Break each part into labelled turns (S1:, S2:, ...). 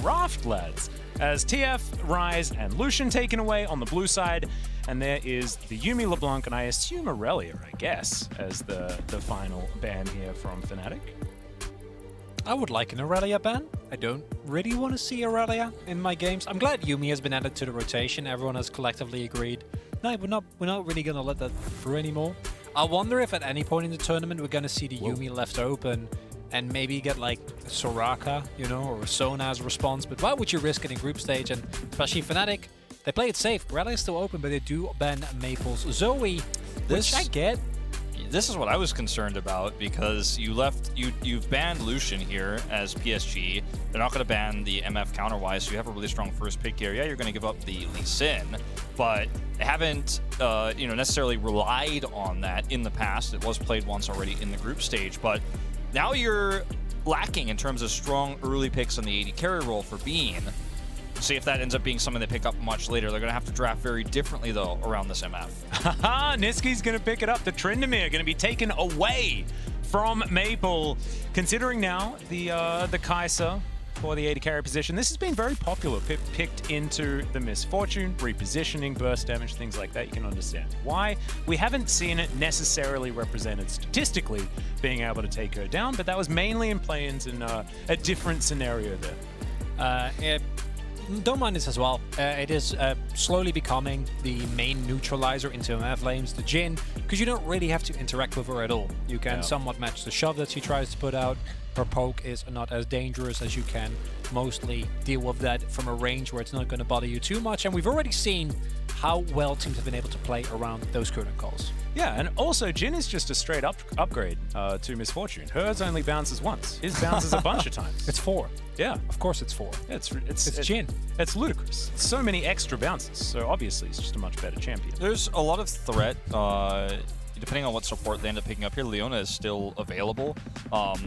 S1: draft, lads, as TF, Ryze, and Lucian taken away on the blue side. And there is the Yuumi, LeBlanc, and I assume Aurelia, I guess, as the final ban here from Fnatic.
S2: I would like an Aurelia ban. I don't really want to see Aurelia in my games. I'm glad Yuumi has been added to the rotation. Everyone has collectively agreed, no, we're not really going to let that through anymore. I wonder if at any point in the tournament we're going to see the Yuumi left open and maybe get like a Soraka, you know, or a Sona as a response. But why would you risk it in group stage? And especially Fnatic, they play it safe. Aurelia is still open, but they do ban Maple's Zoe, which I get.
S3: This is what I was concerned about, because you've banned Lucian here as PSG. They're not going to ban the MF counter-wise, so you have a really strong first pick here. Yeah, you're going to give up the Lee Sin, but they haven't necessarily relied on that in the past. It was played once already in the group stage, but now you're lacking in terms of strong early picks on the AD carry role for Bean. See if that ends up being something they pick up much later. They're going to have to draft very differently, though, around this MF.
S1: Haha, Niski's going to pick it up. The Tryndamere going to be taken away from Maple. Considering now the Kai'Sa for the AD carry position, this has been very popular. Picked into the Misfortune, repositioning, burst damage, things like that. You can understand why. We haven't seen it necessarily represented statistically being able to take her down, but that was mainly in play-ins in a different scenario there.
S2: Don't mind this as well. It is slowly becoming the main neutralizer into MF lanes, the Jhin, because you don't really have to interact with her at all. You can somewhat match the shove that she tries to put out. Her poke is not as dangerous as you can mostly deal with that from a range where it's not going to bother you too much. And we've already seen how well teams have been able to play around those curtain calls.
S1: Yeah, and also Jhin is just a straight up upgrade to Misfortune. Hers only bounces once. His bounces a bunch of times.
S2: It's 4.
S1: Yeah.
S2: Of course it's 4.
S1: It's
S2: Jhin.
S1: It's ludicrous. It's so many extra bounces, so obviously it's just a much better champion.
S3: There's a lot of threat, depending on what support they end up picking up here. Leona is still available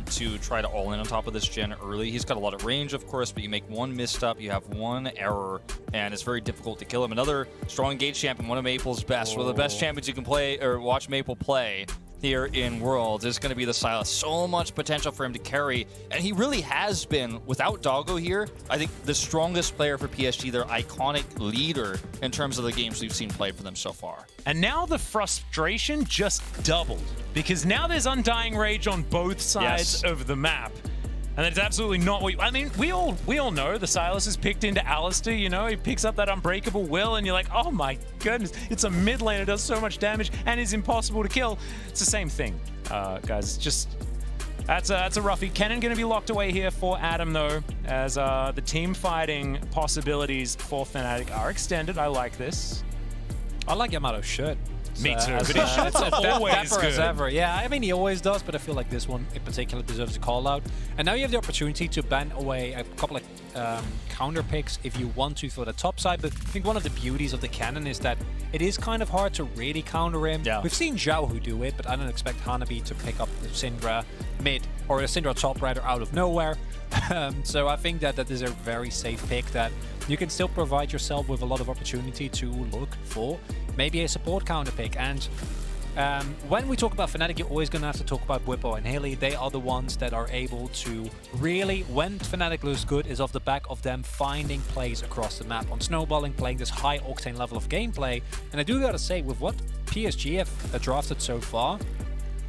S3: to try to all-in on top of this Jhin early. He's got a lot of range, of course, but you make one misstep, you have one error, and it's very difficult to kill him. Another strong engage champion, one of Maple's best, one of the best champions you can play or watch Maple play here in Worlds is going to be the Sylas. So much potential for him to carry, and he really has been, without Doggo here, I think the strongest player for PSG, their iconic leader in terms of the games we've seen played for them so far.
S1: And now the frustration just doubled, because now there's Undying Rage on both sides of the map. And it's absolutely not what I mean, we all know the Sylas is picked into Alistair, you know, he picks up that Unbreakable Will and you're like, oh my goodness, it's a mid lane, it does so much damage and is impossible to kill. It's the same thing, guys. It's just, that's a roughie. Kennen gonna be locked away here for Adam though, as the team fighting possibilities for Fnatic are extended. I like this.
S2: I like Yamato's shirt.
S1: Me too. It's always good.
S2: As ever. Yeah, I mean, he always does, but I feel like this one in particular deserves a call out. And now you have the opportunity to ban away a couple of counter picks if you want to for the top side. But I think one of the beauties of the Cannon is that it is kind of hard to really counter him.
S1: Yeah.
S2: We've seen Zhao who do it, but I don't expect Hanabi to pick up the Syndra mid or a Syndra top rider out of nowhere. So I think that is a very safe pick that you can still provide yourself with a lot of opportunity to look for maybe a support counter pick. And when we talk about Fnatic, you're always going to have to talk about Bwipo and Haley. They are the ones that are able to really, when Fnatic looks good, is off the back of them finding plays across the map on snowballing, playing this high octane level of gameplay. And I do gotta say, with what PSG have drafted so far,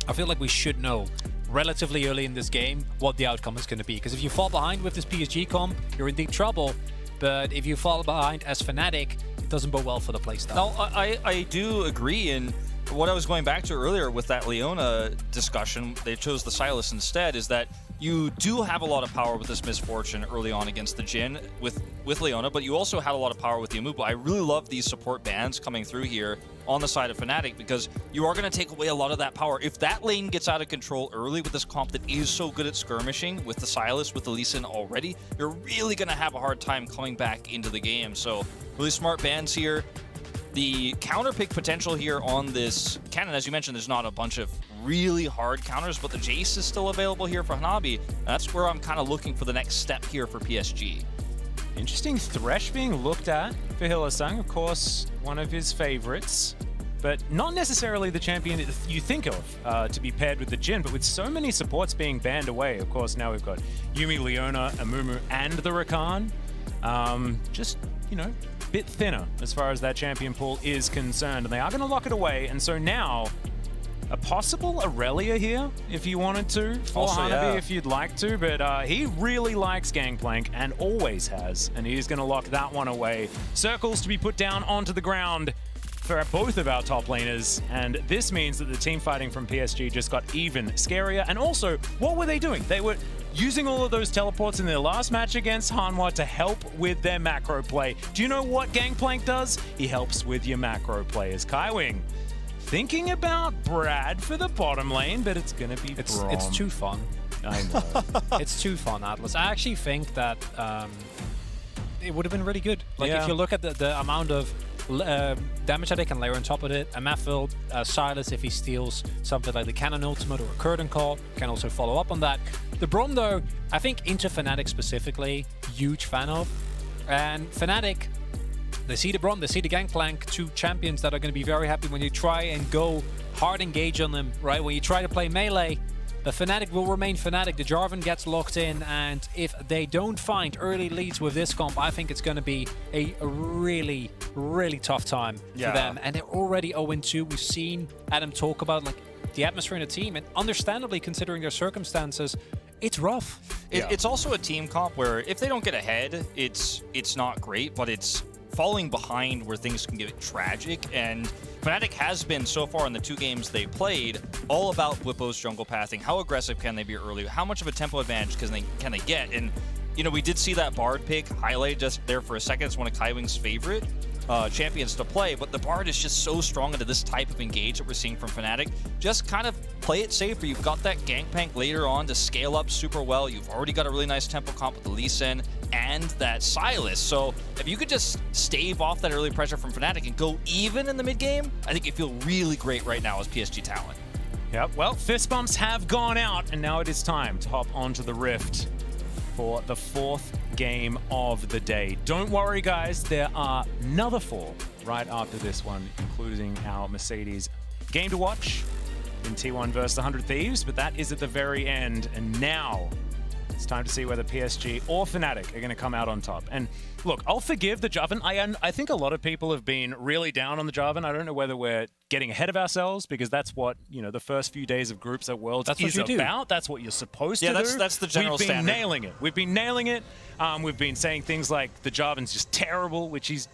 S2: I feel like we should know relatively early in this game what the outcome is going to be. Because if you fall behind with this PSG comp, you're in deep trouble. But if you fall behind as Fnatic, it doesn't bode well for the playstyle.
S3: No, I do agree, and what I was going back to earlier with that Leona discussion, they chose the Sylas instead, is that you do have a lot of power with this Misfortune early on against the Jhin with Leona, but you also had a lot of power with the Amuba. I really love these support bans coming through here on the side of Fnatic, because you are going to take away a lot of that power. If that lane gets out of control early with this comp that is so good at skirmishing with the Sylas, with the Lee Sin already, you're really going to have a hard time coming back into the game. So really smart bans here. The counter pick potential here on this Cannon, as you mentioned, there's not a bunch of really hard counters, but the Jace is still available here for Hanabi. That's where I'm kind of looking for the next step here for PSG.
S1: Interesting Thresh being looked at for Hylissang, of course, one of his favorites. but not necessarily the champion that you think of to be paired with the Jhin. But with so many supports being banned away, of course, now we've got Yuumi, Leona, Amumu, and the Rakan. Just, you know, a bit thinner as far as that champion pool is concerned. And they are going to lock it away. And so now, a possible Aurelia here, if you wanted to, for Hanabi, if you'd like to. But he really likes Gangplank and always has. And he's going to lock that one away. Circles to be put down onto the ground for both of our top laners. And this means that the team fighting from PSG just got even scarier. And also, what were they doing? They were using all of those teleports in their last match against Hanwha to help with their macro play. Do you know what Gangplank does? He helps with your macro play as Kaiwing. Thinking about Brad for the bottom lane, but it's going to be Braum.
S2: It's too fun.
S1: I know.
S2: It's too fun, Atlas. I actually think that it would have been really good. Like, if you look at the amount of damage that they can layer on top of it, a Mephill, Silas, if he steals something like the Cannon Ultimate or a Curtain Call, can also follow up on that. The Braum, though, I think into Fnatic specifically, huge fan of. And Fnatic, they see the Braum, they see the Gangplank, two champions that are going to be very happy when you try and go hard engage on them, right? When you try to play melee, the Fnatic will remain Fnatic. The Jarvan gets locked in, and if they don't find early leads with this comp, I think it's going to be a really, really tough time for them. And they're already 0-2. We've seen Adam talk about like the atmosphere in the team, and understandably, considering their circumstances, it's rough.
S3: It's also a team comp where if they don't get ahead, it's not great, but it's falling behind where things can get tragic. And Fnatic has been, so far in the 2 games they played, all about Bwipo's jungle pathing. How aggressive can they be early? How much of a tempo advantage can they get? And, you know, we did see that Bard pick highlighted just there for a second. It's one of Kaiwing's favorite champions to play, but the Bard is just so strong into this type of engage that we're seeing from Fnatic. Just kind of play it safer. You've got that Gangplank later on to scale up super well. You've already got a really nice tempo comp with the Lee Sin and that Silas. So if you could just stave off that early pressure from Fnatic and go even in the mid game, I think you feel really great right now as PSG talent.
S1: Yep, well, fist bumps have gone out, and now it is time to hop onto the Rift for the 4th game of the day. Don't worry, guys, there are another 4 right after this one, including our Mercedes game to watch in T1 versus 100 Thieves, but that is at the very end. And now it's time to see whether PSG or Fnatic are going to come out on top. And look, I'll forgive the Jarvan. I think a lot of people have been really down on the Jarvan. I don't know whether we're getting ahead of ourselves, because that's what, you know, the first few days of groups at Worlds is about. That's what you're supposed to do.
S3: Yeah, that's the general standard.
S1: We've been nailing it. We've been nailing it. We've been saying things like the Jarvan's just terrible, which he's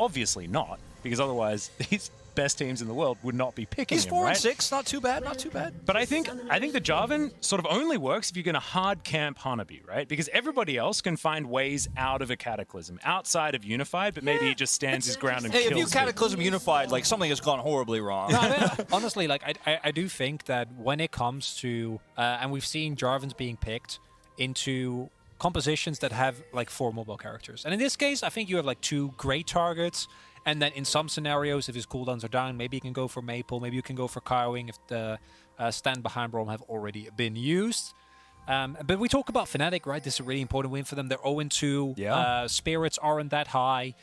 S1: obviously not, because otherwise these best teams in the world would not be picking him, right?
S3: He's 4-6, not too bad, not too bad.
S1: But I think the Jarvan sort of only works if you're going to hard camp Hanabi, right? Because everybody else can find ways out of a Cataclysm, outside of Unified, but maybe he just stands his ground and kills
S3: if you Cataclysm Unified, like, something has gone horribly wrong.
S2: No, I mean, honestly, like, I do think that when it comes to, and we've seen Jarvans being picked into compositions that have like 4 mobile characters. And in this case, I think you have like 2 great targets. And then in some scenarios, if his cooldowns are down, maybe you can go for Maple, maybe you can go for Kaiwing if the stand behind Braum have already been used. But we talk about Fnatic, right? This is a really important win for them. They're 0-2.
S1: Yeah.
S2: Spirits aren't that high.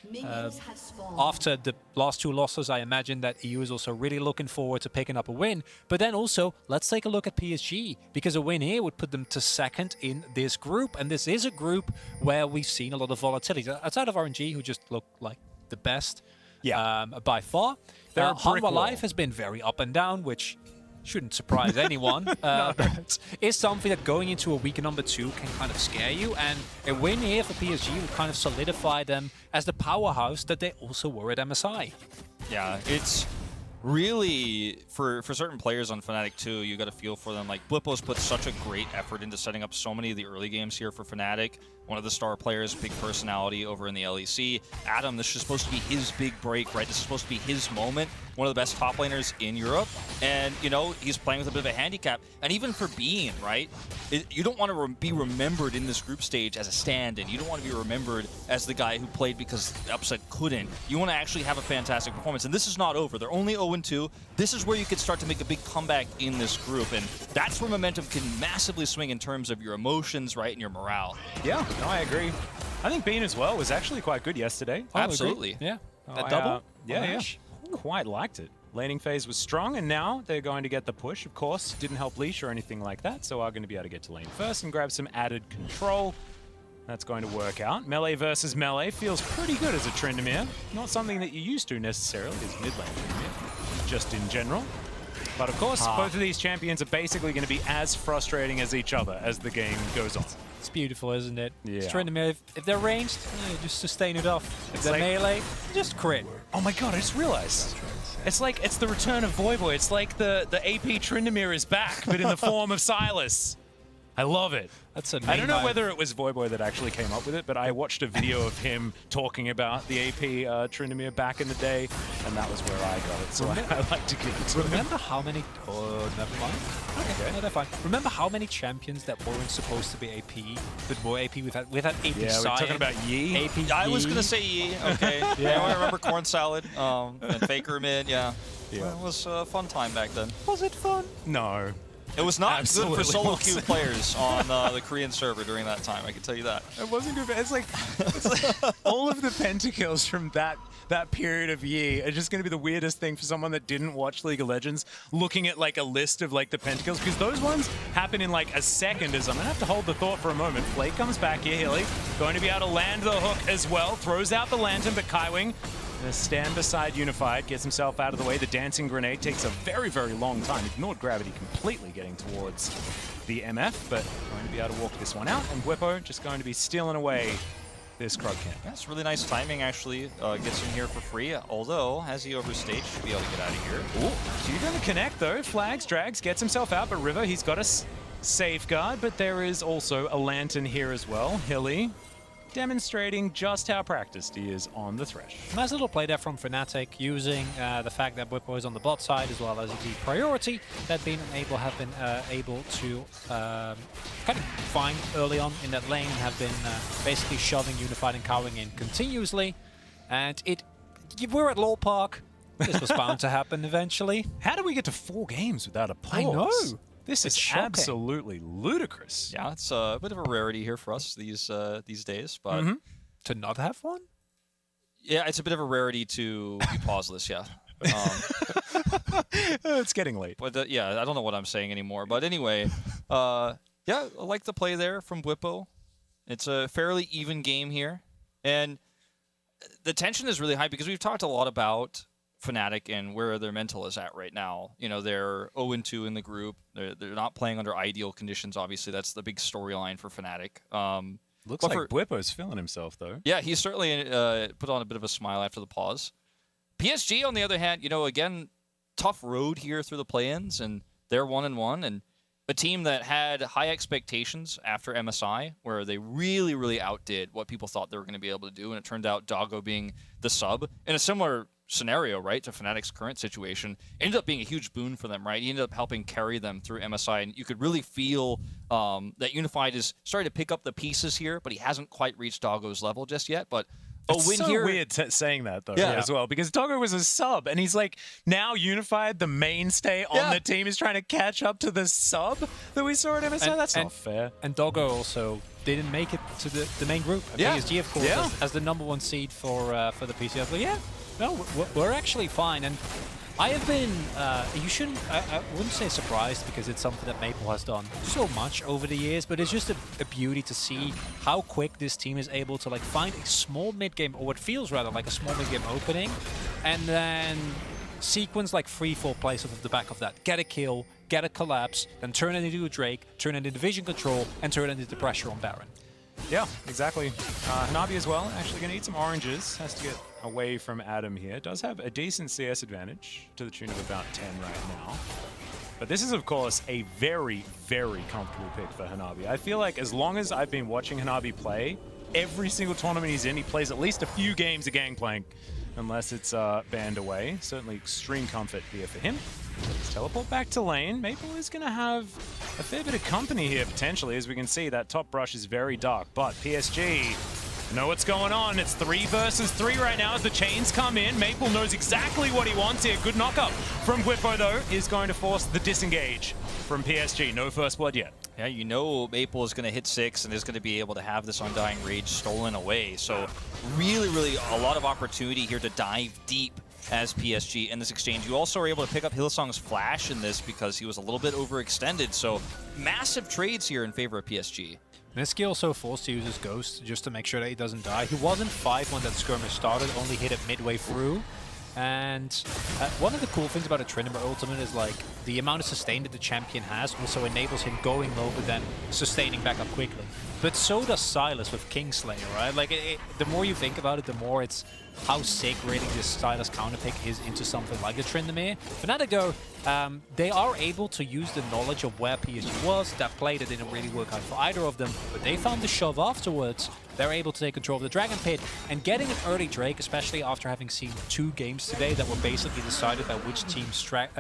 S2: After the last 2 losses, I imagine that EU is also really looking forward to picking up a win. But then also, let's take a look at PSG, because a win here would put them to 2nd in this group. And this is a group where we've seen a lot of volatility. Outside of RNG, who just look like the best by far. Hanwha Life has been very up and down, which shouldn't surprise anyone. But it's something that going into a week number 2 can kind of scare you, and a win here for PSG will kind of solidify them as the powerhouse that they also were at MSI.
S3: Yeah, it's really, for certain players on Fnatic too, you got to feel for them. Like, Bwipo's put such a great effort into setting up so many of the early games here for Fnatic. One of the star players, big personality over in the LEC. Adam, this is supposed to be his big break, right? This is supposed to be his moment. One of the best top laners in Europe. And, you know, he's playing with a bit of a handicap. And even for being, right? You don't want to be remembered in this group stage as a stand-in. You don't want to be remembered as the guy who played because the upset couldn't. You want to actually have a fantastic performance. And this is not over. They're only 0-2. This is where you could start to make a big comeback in this group. And that's where momentum can massively swing in terms of your emotions, right? And your morale.
S1: Yeah, no, I agree. I think Bean as well was actually quite good yesterday.
S3: Absolutely.
S2: Yeah.
S3: That double?
S1: Yeah. Quite liked it. Laning phase was strong, and now they're going to get the push. Of course, didn't help leash or anything like that, so are going to be able to get to lane first and grab some added control. That's going to work out. Melee versus melee feels pretty good as a Tryndamere. Not something that you're used to necessarily as mid lane Tryndamere, just in general. But of course, both of these champions are basically going to be as frustrating as each other as the game goes on.
S2: It's beautiful, isn't it?
S1: Yeah.
S2: Tryndamere, if they're ranged, just sustain it off. If they're melee, just crit.
S1: Oh my god, I just realized. It's like, it's the return of Voivoy. It's like the AP Tryndamere is back, but in the form of Sylas. I love it.
S2: That's a
S1: I don't know whether it was Voivoy that actually came up with it, but I watched a video of him talking about the AP Tryndamere back in the day, and that was where I got it, so I like to give it to him.
S2: Remember how many... Oh, never mind. Okay, no, they're fine. Remember how many champions that weren't supposed to be AP, but more AP? We've had AP
S1: Yeah, we're talking about Yi.
S2: AP
S3: I was
S2: Yi.
S3: going to say Yi, okay. Yeah, I remember Corn Salad and Faker mid, yeah. Well, it was a fun time back then.
S2: Was it fun?
S1: No.
S3: It was not
S1: Absolutely
S3: good for solo
S1: wasn't.
S3: queue players on the Korean server during that time, I can tell you that.
S1: It wasn't good. It's like all of the pentakills from that period of Yi are just going to be the weirdest thing for someone that didn't watch League of Legends, looking at like a list of like the pentakills, because those ones happen in like a second. As I'm going to have to hold the thought for a moment. Flake comes back here, Hilly, going to be able to land the hook as well, throws out the lantern, but Kaiwing gonna stand beside Unified, gets himself out of the way. The dancing grenade takes a very, very long time. Ignored gravity completely getting towards the MF, but going to be able to walk this one out. And Whippo just going to be stealing away this Krug camp.
S3: That's really nice timing, actually. Gets him here for free, although, as he overstaged, should be able to get out of here.
S1: Ooh, so you're gonna connect though. Flags, drags, gets himself out, but River, he's got a safeguard, but there is also a lantern here as well. Hilly demonstrating just how practiced he is on the Thresh.
S2: Nice little play there from Fnatic, using the fact that Whippo is on the bot side as well as the priority that have been able to kind of find early on in that lane, have been basically shoving Unified and Cowing in continuously. And we're at LoL Park. This was bound to happen eventually.
S1: How did we get to 4 games without a pause?
S2: I know.
S1: This is
S2: shocking.
S1: absolutely ludicrous.
S3: Yeah, it's a bit of a rarity here for us these days, but
S2: To not have one?
S3: yeah, it's a bit of a rarity to be pauseless, yeah.
S1: It's getting late.
S3: But yeah, I don't know what I'm saying anymore. But anyway, yeah, I like the play there from Whippo. It's a fairly even game here. And the tension is really high because we've talked a lot about Fnatic and where their mental is at right now. You know, they're 0-2 in the group. They're not playing under ideal conditions, obviously. That's the big storyline for Fnatic.
S1: Looks like Whippo's feeling himself, though.
S3: Yeah, he certainly put on a bit of a smile after the pause. PSG, on the other hand, you know, again, tough road here through the play-ins, and they're 1-1, and a team that had high expectations after MSI, where they really, really outdid what people thought they were going to be able to do, and it turned out Doggo being the sub in a similar scenario, right, to Fnatic's current situation, ended up being a huge boon for them, right? He ended up helping carry them through MSI, and you could really feel that Unified is starting to pick up the pieces here, but he hasn't quite reached Doggo's level just yet, but
S1: It's so weird saying that, though, as well, because Doggo was a sub, and he's like, now Unified, the mainstay on the team, is trying to catch up to the sub that we saw at MSI. That's not fair.
S2: And Doggo also didn't make it to the main group. And PSG, of course, as the #1 seed for the PCF. But yeah, no, we're actually fine. And I have been, I wouldn't say surprised, because it's something that Maple has done so much over the years, but it's just a beauty to see how quick this team is able to like find a small mid-game, or what feels rather like a small mid-game opening, and then sequence like 3-4 plays off of the back of that. Get a kill, get a collapse, then turn it into a Drake, turn it into vision control, and turn it into pressure on Baron.
S1: Yeah, exactly. Hanabi as well, actually going to eat some oranges. Has to get away from Adam here. Does have a decent CS advantage to the tune of about 10 right now. But this is, of course, a very, very comfortable pick for Hanabi. I feel like as long as I've been watching Hanabi play, every single tournament he's in, he plays at least a few games of Gangplank, unless it's banned away. Certainly extreme comfort here for him. Let's teleport back to lane. Maple is going to have a fair bit of company here, potentially. As we can see, that top brush is very dark. But PSG know what's going on. It's 3 versus 3 right now as the chains come in. Maple knows exactly what he wants here. Good knock-up from Whippo, though, is going to force the disengage from PSG. No first blood yet.
S3: Yeah, you know Maple is going to hit 6 and is going to be able to have this Undying Rage stolen away. So really, really a lot of opportunity here to dive deep as PSG in this exchange. You also were able to pick up Hillsong's flash in this because he was a little bit overextended. So massive trades here in favor of PSG.
S2: Niski also forced to use his Ghost just to make sure that he doesn't die. He wasn't 5 when that skirmish started, only hit it midway through. And one of the cool things about a Tryndamere ultimate is like the amount of sustain that the champion has also enables him going low but then sustaining back up quickly. But so does Sylas with Kingslayer, right? Like the more you think about it, the more it's how sick really this Sylas counterpick is into something like a Tryndamere. Fnatic though, they are able to use the knowledge of where PSG was. That play that didn't really work out for either of them, but they found the shove afterwards. They're able to take control of the Dragon Pit, and getting an early Drake, especially after having seen 2 games today that were basically decided by which team stacked,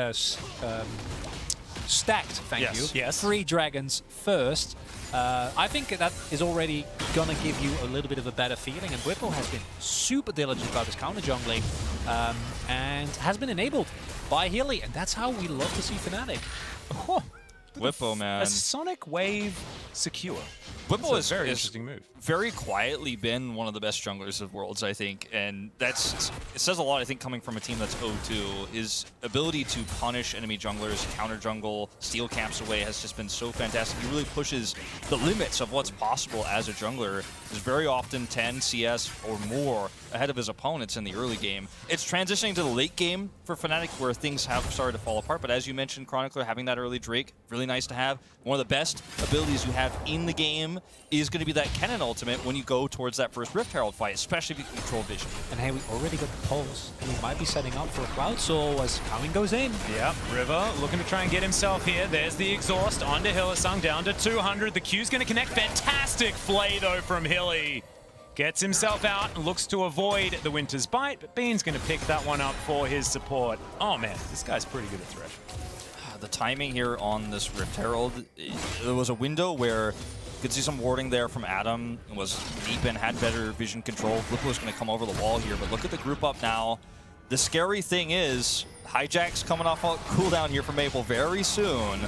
S2: thank you,
S1: yes.
S2: 3 dragons first. I think that is already gonna give you a little bit of a better feeling, and Whippo has been super diligent about his counter jungling, and has been enabled by Hilly, and that's how we love to see Fnatic.
S1: Oh,
S3: Whippo, man.
S1: A Sonic Wave secure.
S3: Whippo is
S1: a very interesting move.
S3: Very quietly been one of the best junglers of Worlds, I think, and it says a lot, I think, coming from a team that's 0-2. His ability to punish enemy junglers, counter jungle, steal camps away has just been so fantastic. He really pushes the limits of what's possible as a jungler. He's very often 10 CS or more ahead of his opponents in the early game. It's transitioning to the late game for Fnatic where things have started to fall apart, but as you mentioned, Chronicler, having that early Drake, really nice to have. One of the best abilities you have in the game is going to be that Kennen ultimate when you go towards that first Rift Herald fight, especially if you can control vision.
S2: And hey, we already got the pulse, and we might be setting up for a Cloud Soul as Coming goes in.
S1: Yep, River looking to try and get himself here. There's the exhaust onto Hillsong, down to 200. The Q's going to connect. Fantastic flay, though, from Hilly. Gets himself out and looks to avoid the Winter's Bite, but Bean's going to pick that one up for his support. Oh, man, this guy's pretty good at Thresh.
S3: The timing here on this Rift Herald, there was a window where you could see some warding there from Adam. It was deep and had better vision control. Flippo was going to come over the wall here, but look at the group up now. The scary thing is, Hijack's coming off a cooldown here from Maple very soon.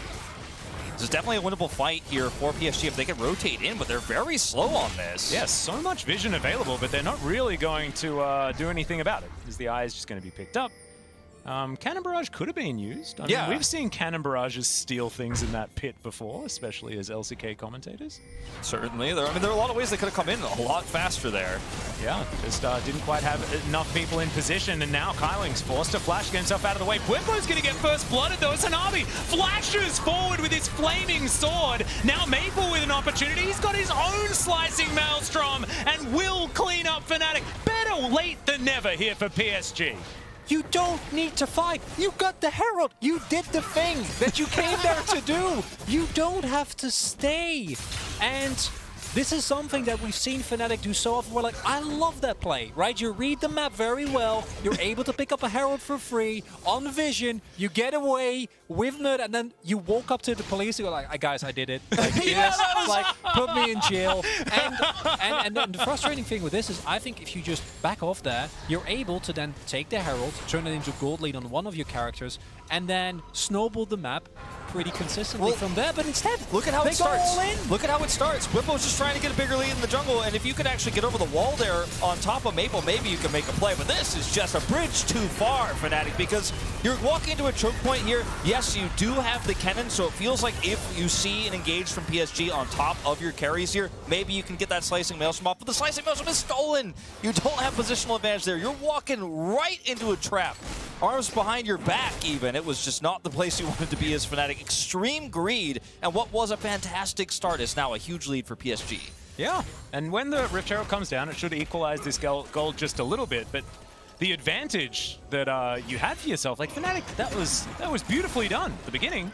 S3: This is definitely a winnable fight here for PSG if they can rotate in, but they're very slow on this.
S1: Yes, so much vision available, but they're not really going to do anything about it, because the eye is just going to be picked up. Cannon Barrage could have been used. I mean, we've seen Cannon Barrages steal things in that pit before, especially as LCK commentators.
S3: Certainly. There are a lot of ways they could have come in a lot faster there.
S1: Yeah, just didn't quite have enough people in position, and now Kyling's forced to flash, get himself out of the way. Bwimbo's going to get first blooded, though. Hanabi flashes forward with his flaming sword. Now Maple with an opportunity. He's got his own slicing maelstrom and will clean up Fnatic. Better late than never here for PSG.
S2: You don't need to fight. You got the Herald. You did the thing that you came there to do. You don't have to stay. And this is something that we've seen Fnatic do so often. We're like, I love that play, right? You read the map very well. You're able to pick up a Herald for free on vision. You get away with Nerd, and then you walk up to the police and go like, guys, I did it. Like, yes, like, put me in jail. And the frustrating thing with this is I think if you just back off there, you're able to then take the Herald, turn it into gold lead on one of your characters, and then snowball the map pretty consistently from there. But instead,
S3: look at how it starts.
S2: All in.
S3: Look at how it starts. Whippo's just trying to get a bigger lead in the jungle, and if you could actually get over the wall there on top of Maple, maybe you can make a play. But this is just a bridge too far, Fnatic, because you're walking into a choke point here. Yes, you do have the Kennen, so it feels like if you see an engage from PSG on top of your carries here, maybe you can get that slicing maelstrom off. But the slicing maelstrom is stolen. You don't have positional advantage there. You're walking right into a trap. Arms behind your back, even. It was just not the place you wanted to be as Fnatic. Extreme greed, and what was a fantastic start is now a huge lead for PSG.
S1: Yeah, and when the Rift Herald comes down, it should equalize this gold just a little bit, but the advantage that you had for yourself, like Fnatic, that was beautifully done at the beginning.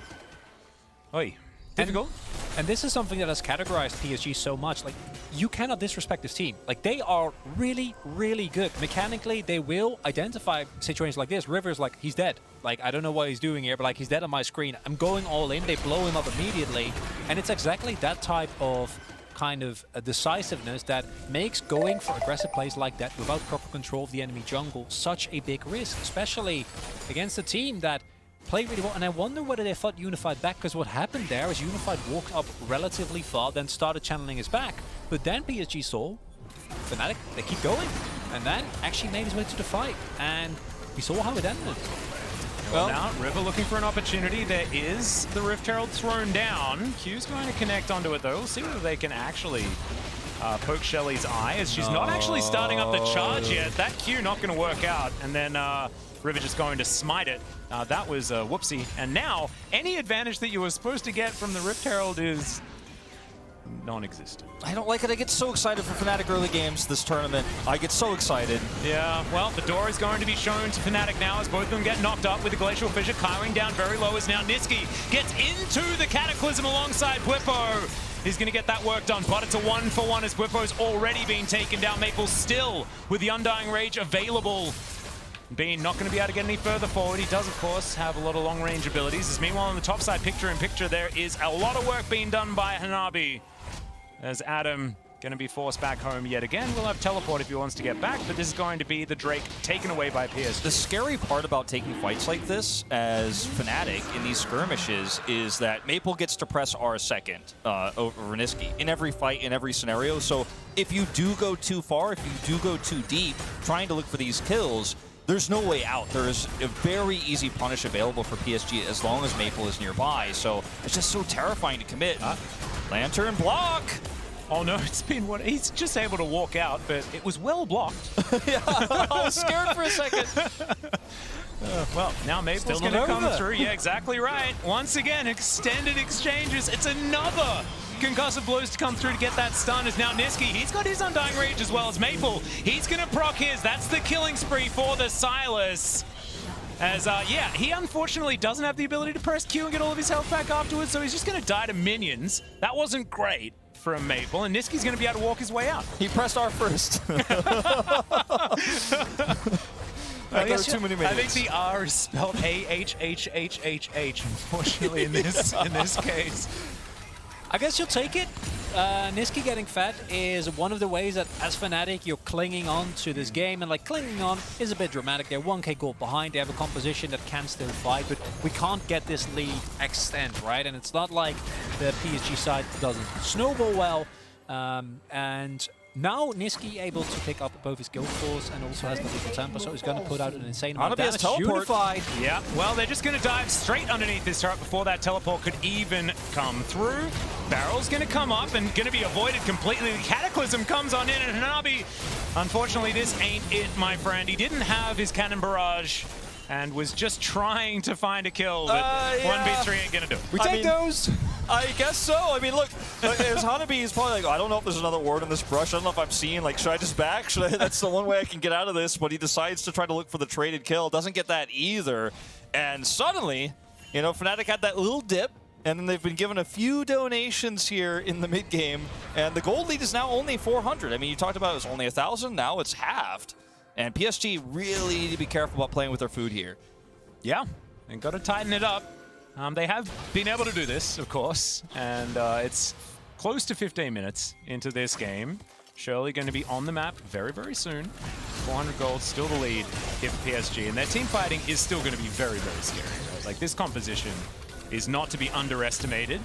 S1: Oi. Difficult.
S2: And this is something that has categorized PSG so much. Like, you cannot disrespect this team. Like, they are really, really good. Mechanically, they will identify situations like this. River's like, he's dead. Like, I don't know what he's doing here, but like, he's dead on my screen. I'm going all in. They blow him up immediately. And it's exactly that type of kind of decisiveness that makes going for aggressive plays like that without proper control of the enemy jungle such a big risk, especially against a team that played really well. And I wonder whether they fought Unified back, because what happened there is Unified walked up relatively far, then started channeling his back. But then PSG saw Fnatic, they keep going, and then actually made his way to the fight. And we saw how it ended.
S1: Well, now River looking for an opportunity. There is the Rift Herald thrown down. Q's going to connect onto it though. We'll see whether they can actually poke Shelly's eye, as she's not actually starting up the charge yet. That Q not going to work out, and then River just going to smite it. That was a whoopsie. And now any advantage that you were supposed to get from the Rift Herald is non-existent.
S3: I don't like it. I get so excited for Fnatic early games this tournament. I get so excited.
S1: Yeah, well, the door is going to be shown to Fnatic now as both of them get knocked up with the Glacial Fissure. Kyring down very low as now Niski gets into the Cataclysm alongside Bwipo. He's going to get that work done, but it's a 1-for-1 as Bwipo's already been taken down. Maple still with the Undying Rage available. Bean not going to be able to get any further forward. He does, of course, have a lot of long-range abilities. As meanwhile, on the top side, picture-in-picture, there is a lot of work being done by Hanabi. As Adam going to be forced back home yet again. We'll have teleport if he wants to get back, but this is going to be the Drake taken away by PSG.
S3: The scary part about taking fights like this as Fnatic in these skirmishes is that Maple gets to press R second over Niski in every fight, in every scenario. So if you do go too far, if you do go too deep, trying to look for these kills, there's no way out. There is a very easy punish available for PSG as long as Maple is nearby. So it's just so terrifying to commit. Lantern block!
S1: Oh no, it's been what? He's just able to walk out, but it was well blocked.
S3: Yeah, I was scared for a second.
S1: Well, now Maple's going to come through. Yeah, exactly right. Once again, extended exchanges. It's another concussive blows to come through to get that stun. As now Niski, he's got his Undying Rage as well as Maple. He's going to proc his. That's the killing spree for the Silas. As, yeah, he unfortunately doesn't have the ability to press Q and get all of his health back afterwards, so he's just going to die to minions. That wasn't great from Maple, and Niski's going to be able to walk his way out.
S3: He pressed R first. There were too many minutes.
S1: I think the R is spelled A-H-H-H-H-H, unfortunately, in this case.
S2: I guess you'll take it. Niski getting fed is one of the ways that, as Fnatic, you're clinging on to this game. And, like, clinging on is a bit dramatic. They're 1k gold behind. They have a composition that can still fight. But we can't get this lead extend, right? And it's not like the PSG side doesn't snowball well. And now Niski able to pick up both his guild force and also has the lethal temper, so he's going to put out an insane amount of damage. Unified.
S1: Yeah, well, they're just going to dive straight underneath this turret before that teleport could even come through. Barrel's going to come up and going to be avoided completely. The Cataclysm comes on in, and Hanabi, unfortunately, this ain't it, my friend. He didn't have his cannon barrage and was just trying to find a kill, but 1v3 ain't going to do it.
S2: We take those.
S3: I guess so. I mean, look, as Hanabi, he's probably like, I don't know if there's another ward in this brush. I don't know if I'm seeing, like, should I just back? That's the one way I can get out of this. But he decides to try to look for the traded kill. Doesn't get that either. And suddenly, you know, Fnatic had that little dip. And then they've been given a few donations here in the mid game. And the gold lead is now only 400. I mean, you talked about it was only 1,000. Now it's halved. And PSG really need to be careful about playing with their food here.
S1: Yeah, and got to tighten it up. They have been able to do this, of course, and it's close to 15 minutes into this game. Shirley going to be on the map very, very soon. 400 gold, still the lead here for PSG, and their team fighting is still going to be very, very scary. Right? Like, this composition is not to be underestimated.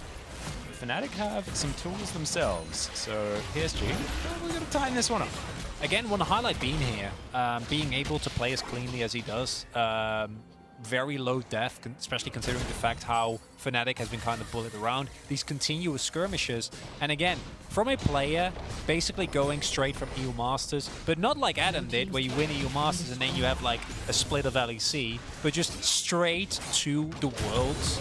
S1: Fnatic have some tools themselves, so PSG, we're going to tighten this one up.
S2: Again, want to highlight Bean here, being able to play as cleanly as he does. Very low death, especially considering the fact how Fnatic has been kind of bullied around these continuous skirmishes. And again, from a player basically going straight from EU Masters, but not like Adam did, where you win EU Masters and then you have like a split of LEC, but just straight to the World's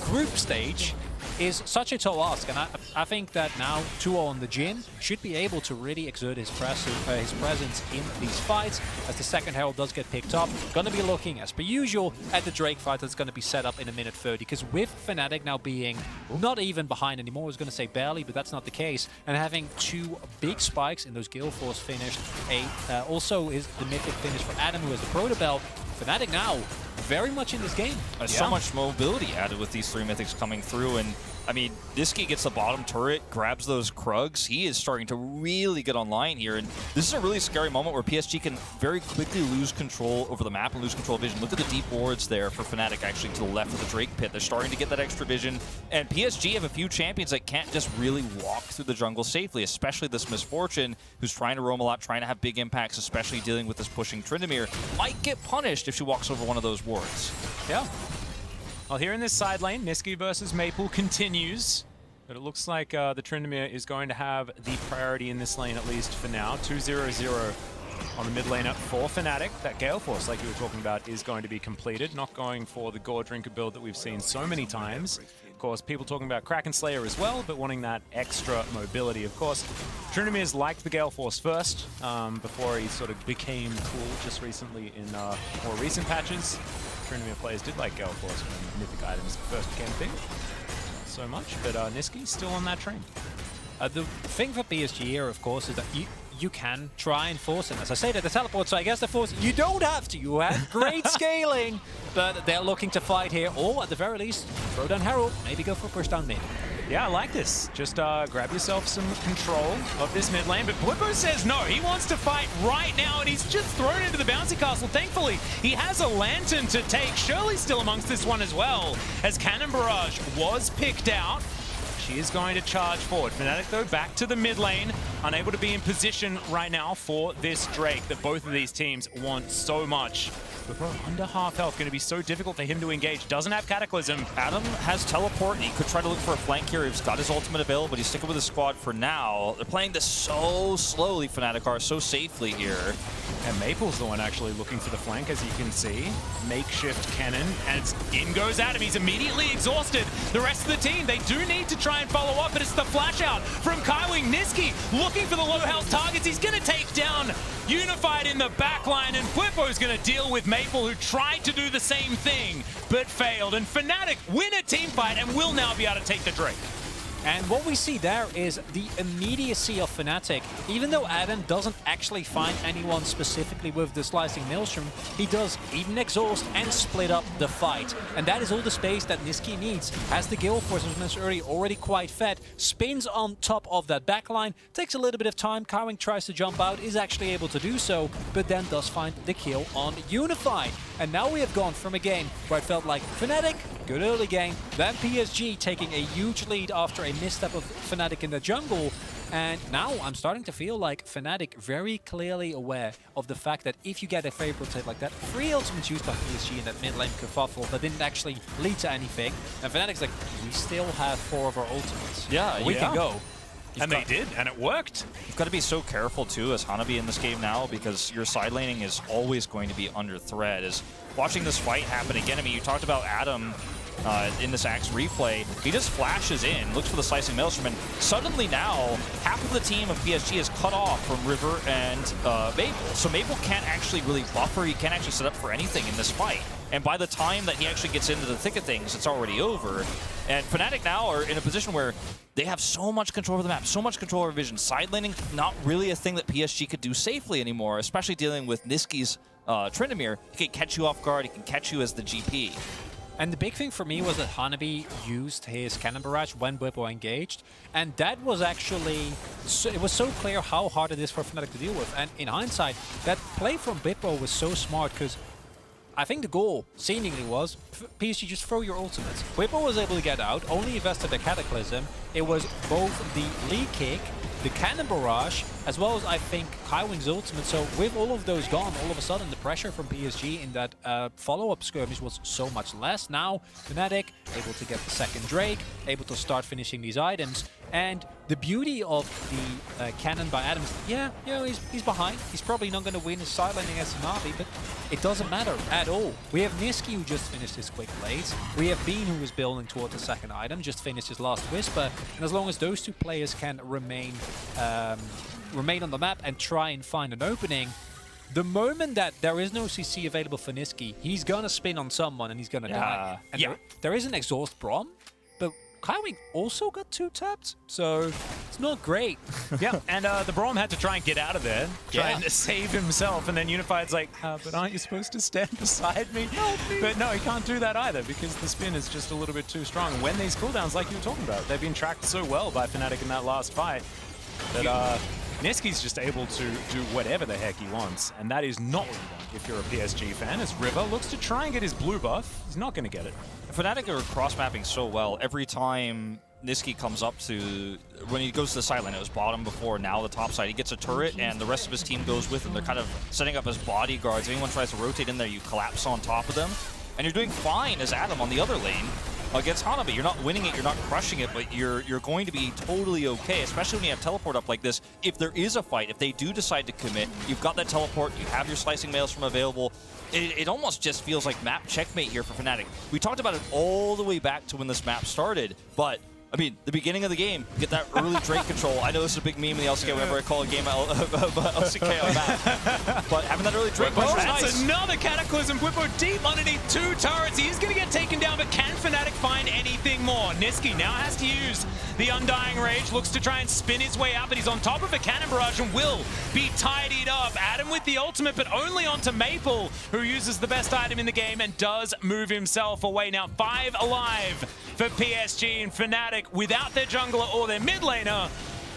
S2: group stage is such a tall ask. And I think that now 2-0 on the Jhin should be able to really exert his presence in these fights, as the second Herald does get picked up. Gonna be looking, as per usual, at the Drake fight that's gonna be set up in a minute 30, because with Fnatic now being not even behind anymore, I was gonna say barely, but that's not the case, and having two big spikes in those Guild Force finished, also is the mythic finish for Adam, who has the Proto Belt. Fnatic now very much in this game.
S3: So much mobility added with these three mythics coming through, and I mean, Niski gets the bottom turret, grabs those Krugs. He is starting to really get online here, and this is a really scary moment where PSG can very quickly lose control over the map and lose control of vision. Look at the deep wards there for Fnatic actually to the left of the Drake pit. They're starting to get that extra vision, and PSG have a few champions that can't just really walk through the jungle safely, especially this Misfortune, who's trying to roam a lot, trying to have big impacts, especially dealing with this pushing Tryndamere. Might get punished if she walks over one of those wards.
S1: Yeah. Well, here in this side lane, Niski versus Maple continues, but it looks like the Tryndamere is going to have the priority in this lane, at least for now. 2-0-0 on the mid lane up for Fnatic. That Gale Force, like you were talking about, is going to be completed, not going for the Gore Drinker build that we've seen so many times. Of course, people talking about Kraken Slayer as well, but wanting that extra mobility. Of course, Tryndamere's liked the Gale Force first, before he sort of became cool just recently in more recent patches. Tryndamere players did like Gale Force when mythic items first became a thing. Not so much, but Niski's still on that train.
S2: The thing for PSG here, of course, is that you can try and force it. As I say, that the teleport, so I guess the force, you don't have to. You have great scaling, but they're looking to fight here, or at the very least, throw down Herald, maybe go for a push down mid.
S1: Yeah, I like this. Just grab yourself some control of this mid lane. But Bwipo says no. He wants to fight right now, and he's just thrown into the bouncy castle. Thankfully, he has a lantern to take. Shirley's still amongst this one as well, as Cannon Barrage was picked out. She is going to charge forward. Fnatic, though, back to the mid lane. Unable to be in position right now for this Drake that both of these teams want so much. But under half health, going to be so difficult for him to engage. Doesn't have Cataclysm.
S3: Adam has teleport, and he could try to look for a flank here. He's got his ultimate available, but he's sticking with his squad for now. They're playing this so slowly, Fnatic are, so safely here.
S1: And Maple's the one actually looking for the flank, as you can see. Makeshift cannon, and in goes Adam. He's immediately exhausted. The rest of the team, they do need to try and follow up, but it's the flash out from Kaiwing. Niski looking for the low health targets. He's going to take down Unified in the backline, and Bwipo's going to deal with Maple, who tried to do the same thing, but failed. And Fnatic win a team fight and will now be able to take the Drake.
S2: And what we see there is the immediacy of Fnatic. Even though Adam doesn't actually find anyone specifically with the Slicing Maelstrom, he does even exhaust and split up the fight. And that is all the space that Niski needs. As the Gale Force, as mentioned already quite fed, spins on top of that backline, takes a little bit of time. Kaiwing tries to jump out, is actually able to do so, but then does find the kill on Unified. And now we have gone from a game where it felt like Fnatic, good early game, then PSG taking a huge lead after a misstep of Fnatic in the jungle. And now I'm starting to feel like Fnatic very clearly aware of the fact that if you get a favorable take like that, 3 ultimates used by PSG in that mid lane kerfuffle that didn't actually lead to anything. And Fnatic's like, we still have 4 of our ultimates.
S3: Yeah,
S2: we can go.
S1: And they did, and it worked.
S3: You've got to be so careful, too, as Hanabi in this game now, because your side laning is always going to be under threat. As watching this fight happen again, I mean, you talked about Adam in this Axe replay. He just flashes in, looks for the Slicing Maelstrom, and suddenly now, half of the team of PSG is cut off from River and Maple. So Maple can't actually really buffer, he can't actually set up for anything in this fight. And by the time that he actually gets into the thick of things, it's already over. And Fnatic now are in a position where they have so much control over the map, so much control over vision. Side laning, not really a thing that PSG could do safely anymore, especially dealing with Niski's Tryndamere. He can catch you off guard, he can catch you as the GP.
S2: And the big thing for me was that Hanabi used his Cannon Barrage when Bwipo engaged, and that was actually, it was so clear how hard it is for Fnatic to deal with. And in hindsight, that play from Bwipo was so smart, because I think the goal seemingly was PSG just throw your ultimates. Bwipo was able to get out, only invested the Cataclysm. It was both the lead kick, the Cannon Barrage, as well as I think Kaiwing's ultimate. So with all of those gone, all of a sudden the pressure from PSG in that follow-up skirmish was so much less. Now Fnatic able to get the second Drake, able to start finishing these items. And the beauty of the cannon by Adams, yeah, you know, he's behind. He's probably not going to win his side laning against Hanabi, but it doesn't matter at all. We have Niski, who just finished his quick blades. We have Bean, who is building towards the second item, just finished his last Whisper. And as long as those two players can remain on the map and try and find an opening, the moment that there is no CC available for Niski, he's going to spin on someone and he's going to die. And there is an exhaust Braum, but Kaiwing also got 2-tapped, so it's not great.
S1: Yeah, and the Braum had to try and get out of there, try
S2: Yeah.
S1: and save himself, and then Unified's like, but aren't you supposed to stand beside me? But no, he can't do that either, because the spin is just a little bit too strong. When these cooldowns, like you were talking about, they've been tracked so well by Fnatic in that last fight, that Niski's just able to do whatever the heck he wants, and that is not what you want if you're a PSG fan, as River looks to try and get his blue buff. He's not going to get it.
S3: Fnatic are cross-mapping so well. Every time Niski comes up to, when he goes to the side lane, it was bottom before, now the top side, he gets a turret and the rest of his team goes with him. They're kind of setting up as bodyguards. If anyone tries to rotate in there, you collapse on top of them. And you're doing fine as Adam on the other lane against Hanabi. You're not winning it, you're not crushing it, but you're going to be totally okay, especially when you have teleport up like this. If there is a fight, if they do decide to commit, you've got that teleport, you have your slicing maelstrom available. It almost just feels like map checkmate here for Fnatic. We talked about it all the way back to when this map started, but I mean, the beginning of the game, get that early Drake control. I know this is a big meme in the LCK whenever I call a game LCK on map. But having that early Drake control is
S1: That's
S3: nice.
S1: another Cataclysm. Bwipo deep underneath 2 turrets. He is going to get taken down, but can Fnatic find anything more? Niski now has to use the Undying Rage. Looks to try and spin his way out, but he's on top of a Cannon Barrage and will be tidied up. Adam with the ultimate, but only onto Maple, who uses the best item in the game and does move himself away. Now 5 alive for PSG, and Fnatic without their jungler or their mid laner,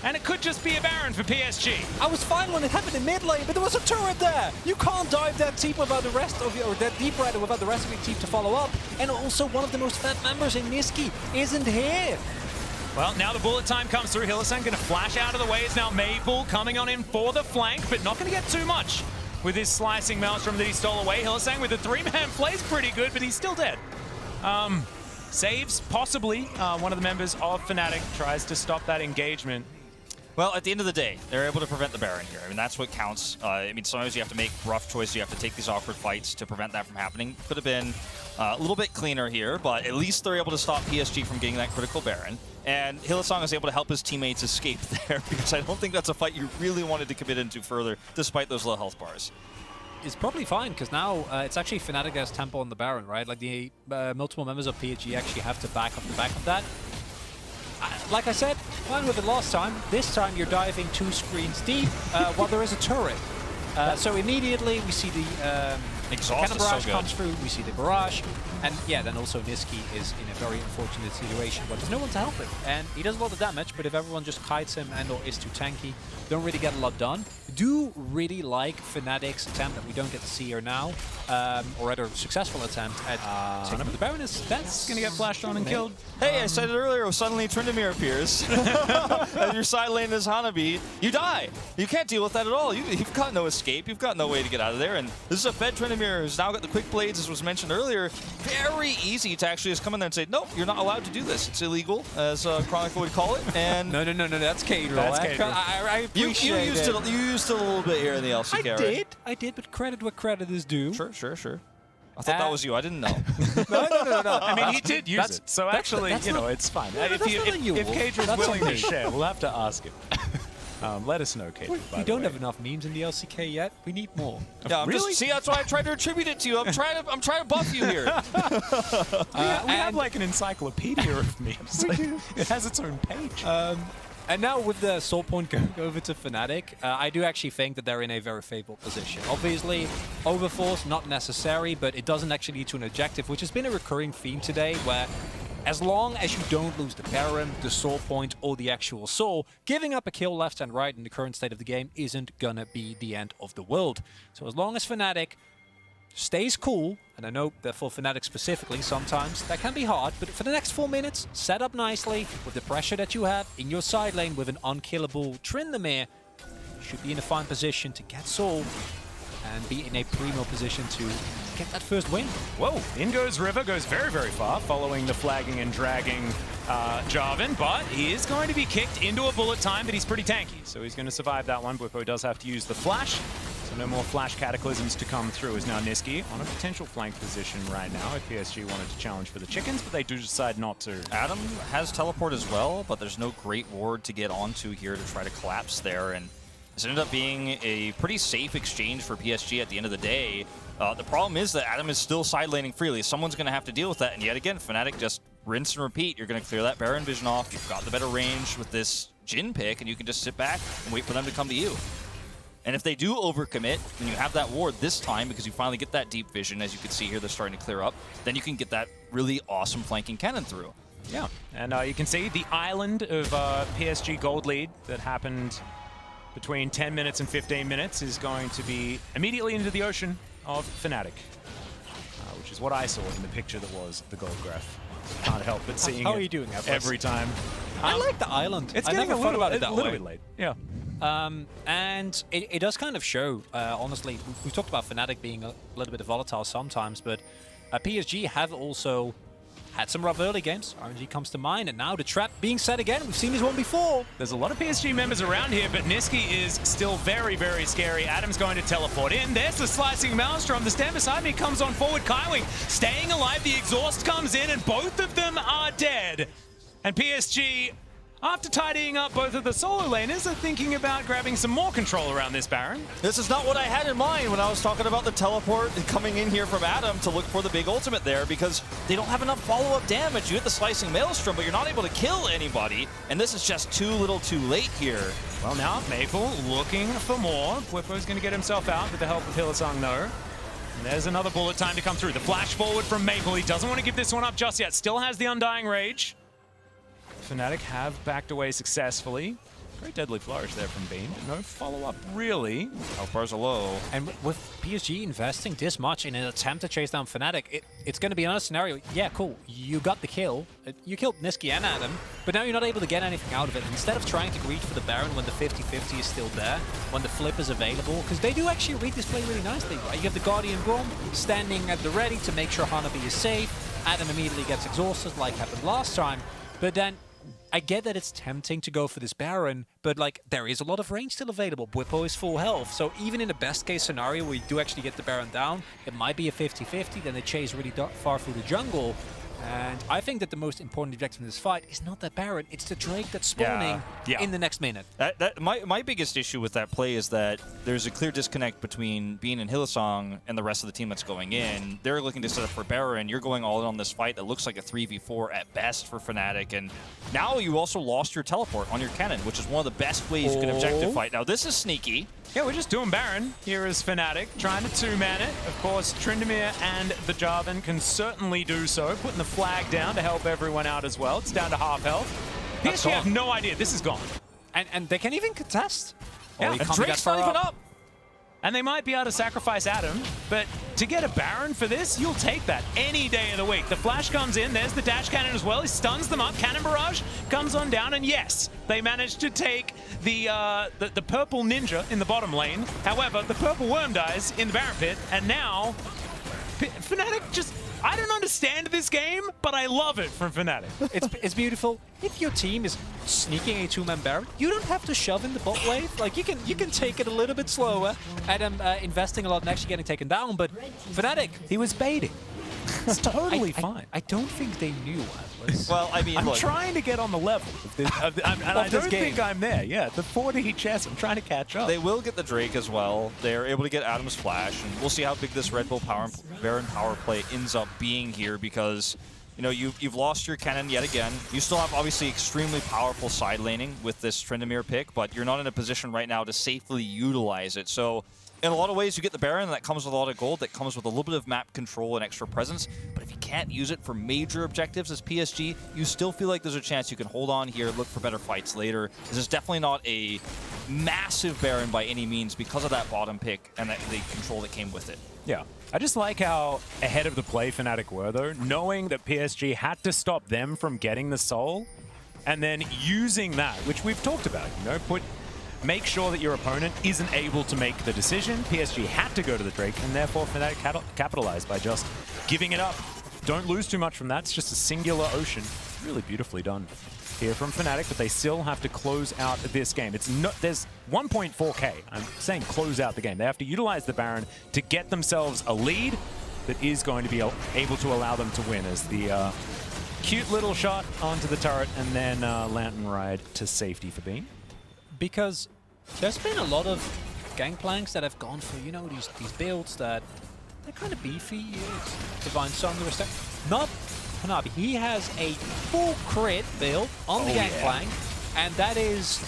S1: and it could just be a Baron for PSG.
S2: I was fine when it happened in mid lane, but there was a turret there. You can't dive that deep without the rest of your, or that deep rather without the rest of your team to follow up. And also one of the most fat members in Niski isn't here.
S1: Well, now the bullet time comes through. Hylissang going to flash out of the way. It's now Maple coming on in for the flank, but not going to get too much with his slicing maelstrom that he stole away. Hylissang with the 3-man plays pretty good, but he's still dead. Saves, possibly. One of the members of Fnatic tries to stop that engagement.
S3: Well, at the end of the day, they're able to prevent the Baron here. I mean, that's what counts. I mean, sometimes you have to make rough choices. You have to take these awkward fights to prevent that from happening. Could have been a little bit cleaner here, but at least they're able to stop PSG from getting that critical Baron. And Hylissang is able to help his teammates escape there, because I don't think that's a fight you really wanted to commit into further, despite those low health bars.
S2: It's probably fine, because now it's actually Fnatic as tempo on the Baron, right? Like the multiple members of PSG actually have to back up the back of that. Like I said, fine with it last time. This time you're diving 2 screens deep while there is a turret. So immediately we see the
S3: Exhaust
S2: Cannon
S3: is so
S2: Barrage
S3: good.
S2: comes through, we see the Barrage, and yeah, then also Niski is in a very unfortunate situation, but there's no one to help him. And he does a lot of damage, but if everyone just kites him and or is too tanky, don't really get a lot done. Do really like Fnatic's attempt that we don't get to see here now, or rather successful attempt at taking the Baron. That's
S1: Going to get flashed on and killed.
S3: Hey, I said it earlier, suddenly Tryndamere appears. As your side lane is Hanabi, you die. You can't deal with that at all. You've got no escape. You've got no way to get out of there. And this is a fed Tryndamere who's now got the quick blades, as was mentioned earlier. Very easy to actually just come in there and say, nope, you're not allowed to do this. It's illegal, as Chronicle would call it. And
S2: no, that's Cater.
S1: That's Cater.
S2: I
S3: you
S2: appreciate
S3: used it. You used it a little bit here in the LCK. Right?
S2: I did, but credit where credit is due.
S3: Sure. I thought that was you. I didn't know.
S2: No.
S1: I mean, he did use it, so actually,
S2: that's
S1: you know,
S2: not-
S1: it's fine.
S2: that's not unusual.
S1: If Cage was
S2: That's
S1: willing
S2: on
S1: to
S2: me.
S1: share, we'll have to ask him. Let us know, Cage.
S2: We don't have enough memes in the LCK yet. We need more.
S3: Yeah, I'm
S1: Really?
S3: just, see, that's why I tried to attribute it to you. I'm trying to buff you here.
S1: We have like an encyclopedia of memes. Like, it has its own page.
S2: And now with the soul point going over to Fnatic, I do actually think that they're in a very favorable position. Obviously, overforce, not necessary, but it doesn't actually lead to an objective, which has been a recurring theme today, where as long as you don't lose the Baron, the soul point, or the actual soul, giving up a kill left and right in the current state of the game isn't gonna be the end of the world. So as long as Fnatic stays cool, and I know that for Fnatic specifically, sometimes that can be hard, but for the next 4 minutes, set up nicely with the pressure that you have in your side lane with an unkillable Tryndamere, you should be in a fine position to get Soul and be in a primo position to get that first win.
S1: Whoa, in goes River, goes very, very far, following the flagging and dragging Jarvan, but he is going to be kicked into a bullet time, but he's pretty tanky, so he's going to survive that one. Bwipo does have to use the flash, so no more flash cataclysms to come through, as now Niski on a potential flank position right now if PSG wanted to challenge for the chickens, but they do decide not to.
S3: Adam has teleport as well, but there's no great ward to get onto here to try to collapse there, and this ended up being a pretty safe exchange for PSG at the end of the day. The problem is that Adam is still side laning freely. Someone's going to have to deal with that, and yet again, Fnatic just rinse and repeat. You're going to clear that Baron vision off. You've got the better range with this Jhin pick, and you can just sit back and wait for them to come to you. And if they do overcommit, then you have that ward this time because you finally get that deep vision. As you can see here, they're starting to clear up. Then you can get that really awesome flanking cannon through.
S1: Yeah, and you can see the island of PSG gold lead that happened between 10 minutes and 15 minutes is going to be immediately into the ocean of Fnatic, which is what I saw in the picture that was the gold graph. Can't help but seeing
S2: How are you doing,
S1: every time.
S2: I like the island.
S1: It's
S2: I
S1: getting
S2: never thought about it that
S1: a little
S2: way.
S1: bit late. Yeah.
S2: And it does kind of show, honestly, we've talked about Fnatic being a little bit volatile sometimes, but PSG have also had some rough early games. RNG comes to mind, and now the trap being set again. We've seen this one before.
S1: There's a lot of PSG members around here, but Niski is still very, very scary. Adam's going to teleport in. There's the slicing Maelstrom. The stand beside me comes on forward. Kaiwing staying alive. The exhaust comes in, and both of them are dead. And PSG, after tidying up both of the solo laners, are thinking about grabbing some more control around this Baron.
S3: This is not what I had in mind when I was talking about the teleport coming in here from Adam to look for the big ultimate there, because they don't have enough follow-up damage. You hit the slicing Maelstrom, but you're not able to kill anybody, and this is just too little too late here.
S1: Well, now Maple looking for more. Bwipo's going to get himself out with the help of Hylissang, though. And there's another bullet time to come through. The flash forward from Maple. He doesn't want to give this one up just yet. Still has the Undying Rage. Fnatic have backed away successfully. Very deadly flourish there from Bean. No follow-up, really.
S3: Health bars are low.
S2: And with PSG investing this much in an attempt to chase down Fnatic, it's going to be another scenario. Yeah, cool. You got the kill. You killed Niski and Adam, but now you're not able to get anything out of it. Instead of trying to reach for the Baron when the 50-50 is still there, when the flip is available, because they do actually read this play really nicely, right? You have the Guardian Grom standing at the ready to make sure Hanabi is safe. Adam immediately gets exhausted like happened last time, but then I get that it's tempting to go for this Baron, but like there is a lot of range still available. Bwipo is full health, so even in the best case scenario where you do actually get the Baron down, it might be a 50-50, then they chase really far through the jungle. And I think that the most important objective in this fight is not that Baron, it's the Drake that's spawning in the next minute.
S3: My biggest issue with that play is that there's a clear disconnect between Bean and Hylissang and the rest of the team that's going in. They're looking to set up for Baron. You're going all in on this fight that looks like a 3v4 at best for Fnatic. And now you also lost your teleport on your cannon, which is one of the best ways you can objective fight. Now this is sneaky.
S1: Yeah, we're just doing Baron. Here is Fnatic trying to two-man it. Of course, Tryndamere and the Jarvan can certainly do so, putting the flag down to help everyone out as well. It's down to half health. PSG have no idea. This is gone.
S2: And they can't even contest.
S1: Yeah,
S2: and
S1: Drake's not even up. And they might be able to sacrifice Adam, but to get a Baron for this, you'll take that any day of the week. The flash comes in, there's the dash cannon as well. He stuns them up. Cannon barrage comes on down, and yes, they managed to take the purple ninja in the bottom lane. However, the purple worm dies in the Baron pit, and now Fnatic just... I don't understand this game, but I love it from Fnatic.
S2: It's beautiful. If your team is sneaking a two-man Baron, you don't have to shove in the bot wave. Like you can take it a little bit slower. Adam investing a lot and actually getting taken down, but Fnatic,
S1: he was baiting. It's totally fine.
S2: I don't think they knew Atlas.
S3: Well, I mean,
S1: I'm trying to get on the level of this, and I don't think I'm there. Yeah, the 4D chess, I'm trying to catch up.
S3: They will get the Drake as well. They're able to get Adam's flash, and we'll see how big this Red Bull Baron power play ends up being here, because you know you've lost your cannon yet again. You still have obviously extremely powerful side laning with this Tryndamere pick, but you're not in a position right now to safely utilize it. So in a lot of ways, you get the Baron, and that comes with a lot of gold, that comes with a little bit of map control and extra presence. But if you can't use it for major objectives as PSG, you still feel like there's a chance you can hold on here, look for better fights later. This is definitely not a massive Baron by any means because of that bottom pick and the control that came with it.
S1: Yeah. I just like how ahead of the play Fnatic were, though, knowing that PSG had to stop them from getting the soul, and then using that, which we've talked about, you know, make sure that your opponent isn't able to make the decision. PSG had to go to the Drake, and therefore Fnatic capitalized by just giving it up. Don't lose too much from that. It's just a singular ocean. Really beautifully done here from Fnatic, but they still have to close out this game. There's 1.4k. I'm saying close out the game. They have to utilize the Baron to get themselves a lead that is going to be able to allow them to win, as the cute little shot onto the turret and then Lantern Ride to safety for Bean.
S2: Because there's been a lot of Gangplanks that have gone for, you know, these builds that they're kind of beefy. Divine Song, not Hanabi, he has a full crit build on the Gangplank, and that is,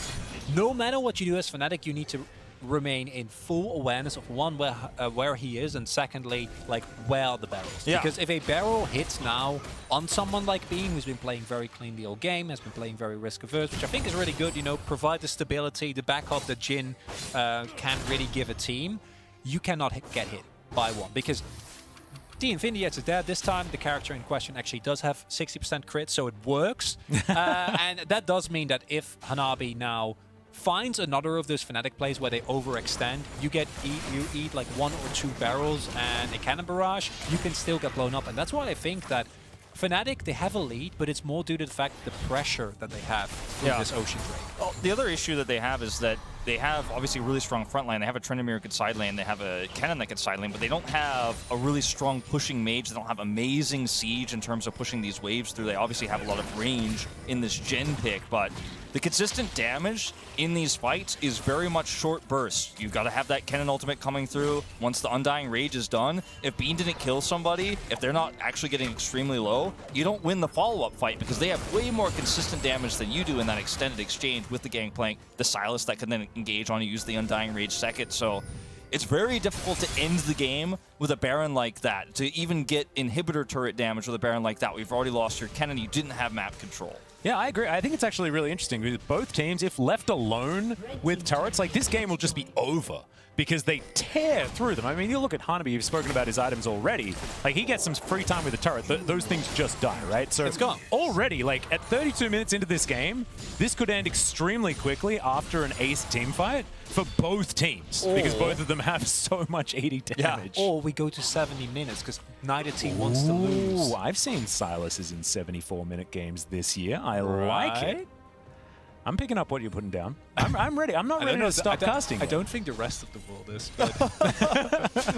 S2: no matter what you do as Fnatic, you need to remain in full awareness of one, where he is, and secondly, like, where are the barrels?
S3: Yeah.
S2: Because if a barrel hits now on someone like Bean, who's been playing very cleanly all game, has been playing very risk-averse, which I think is really good, you know, provide the stability, the backup that Jhin can really give a team, you cannot get hit by one, because the Infinity Edge is there. This time, the character in question actually does have 60% crit, so it works. And that does mean that if Hanabi now finds another of those Fnatic plays where they overextend, you eat like 1 or 2 barrels and a cannon barrage, you can still get blown up. And that's why I think that Fnatic, they have a lead, but it's more due to the fact the pressure that they have with this Ocean Drake.
S3: Well, the other issue that they have is that they have obviously a really strong front line. They have a Tryndamere who can side lane. They have a Kennen that can side lane, but they don't have a really strong pushing mage. They don't have amazing siege in terms of pushing these waves through. They obviously have a lot of range in this Jhin pick, but the consistent damage in these fights is very much short bursts. You've got to have that Kennen ultimate coming through. Once the Undying Rage is done, if Bean didn't kill somebody, if they're not actually getting extremely low, you don't win the follow-up fight because they have way more consistent damage than you do in that extended exchange with the Gangplank, the Sylas that can then engage on you, use the Undying Rage second. So it's very difficult to end the game with a Baron like that. To even get inhibitor turret damage with a Baron like that, we've already lost your Kennen. You didn't have map control.
S1: Yeah, I agree. I think it's actually really interesting because both teams, if left alone with turrets, like this game will just be over because they tear through them. I mean, you look at Hanabi, you've spoken about his items already. Like, he gets some free time with the turret. Those things just die, right? So
S2: it's gone.
S1: Already, like, at 32 minutes into this game, this could end extremely quickly after an ace team fight for both teams because both of them have so much 80 damage.
S2: Or we go to 70 minutes because neither team wants to lose.
S1: I've seen Sylas's in 74-minute games this year. I like it. I'm picking up what you're putting down. I'm ready. I'm not ready to stop casting.
S2: I don't think the rest of the world is. But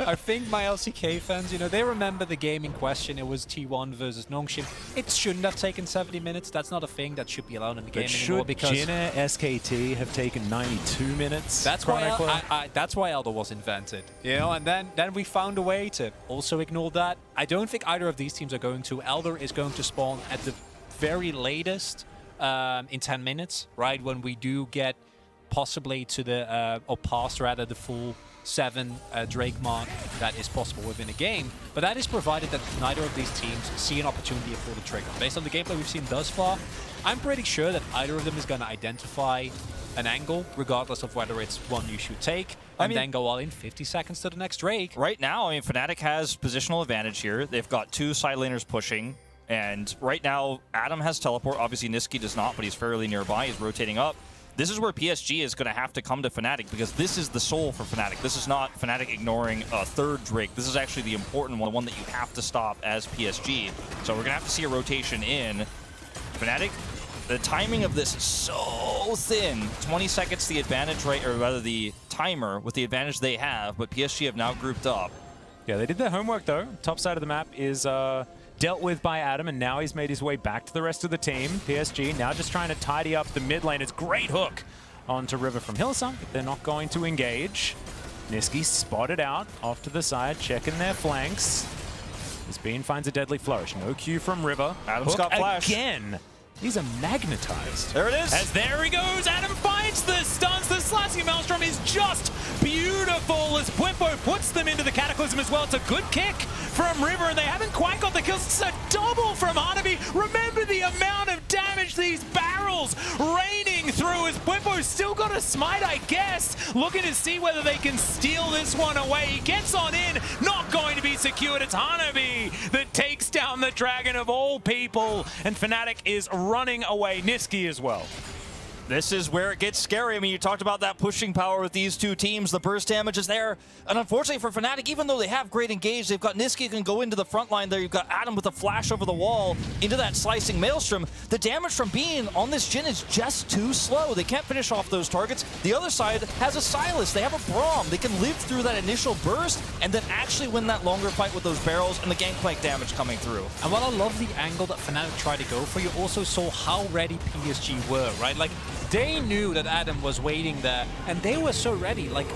S2: I think my LCK fans, you know, they remember the game in question. It was T1 versus Nongshim. It shouldn't have taken 70 minutes. That's not a thing that should be allowed in the game anymore. Because
S1: Jhin SKT have taken 92 minutes?
S2: That's why that's why Elder was invented. You know, and then we found a way to also ignore that. I don't think either of these teams are going to. Elder is going to spawn at the very latest. In 10 minutes, right? When we do get possibly to the, or past rather, the full 7 Drake mark that is possible within a game. But that is provided that neither of these teams see an opportunity for the trigger. Based on the gameplay we've seen thus far, I'm pretty sure that either of them is going to identify an angle, regardless of whether it's one you should take, and then go all in 50 seconds to the next Drake.
S3: Right now, I mean, Fnatic has positional advantage here. They've got 2 side laners pushing. And right now, Adam has teleport. Obviously, Niski does not, but he's fairly nearby. He's rotating up. This is where PSG is going to have to come to Fnatic because this is the soul for Fnatic. This is not Fnatic ignoring a 3rd Drake. This is actually the important one, the one that you have to stop as PSG. So we're going to have to see a rotation in. Fnatic, the timing of this is so thin. 20 seconds the advantage, right? Or rather the timer with the advantage they have, but PSG have now grouped up.
S1: Yeah, they did their homework, though. Top side of the map is dealt with by Adam, and now he's made his way back to the rest of the team. PSG now just trying to tidy up the mid lane. It's great hook onto River from Hillsong, but they're not going to engage. Niski spotted out off to the side, checking their flanks. As Bean finds a deadly flourish. No Q from River.
S3: Adam's got flash.
S1: Again. These are magnetized.
S3: There it is.
S1: As there he goes. Adam finds the stuns. The slicing Maelstrom is just beautiful as Pwimpo puts them into the Cataclysm as well. It's a good kick from River, and they haven't quite got the kills. It's a double from Hanabi. Remember the amount of damage these barrels raining through as Pwimpo's still got a smite, I guess. Looking to see whether they can steal this one away. He gets on in. Not going to be secured. It's Hanabi that takes down the Dragon of all people, and Fnatic is running away. Niski as well.
S3: This is where it gets scary. I mean, you talked about that pushing power with these 2 teams. The burst damage is there. And unfortunately for Fnatic, even though they have great engage, they've got Niski who can go into the front line there. You've got Adam with a flash over the wall into that slicing Maelstrom. The damage from Bean on this Jhin is just too slow. They can't finish off those targets. The other side has a Sylas. They have a Braum. They can live through that initial burst and then actually win that longer fight with those barrels and the Gangplank damage coming through.
S2: And while I love the angle that Fnatic tried to go for, you also saw how ready PSG were, right? Like, they knew that Adam was waiting there, and they were so ready. Like,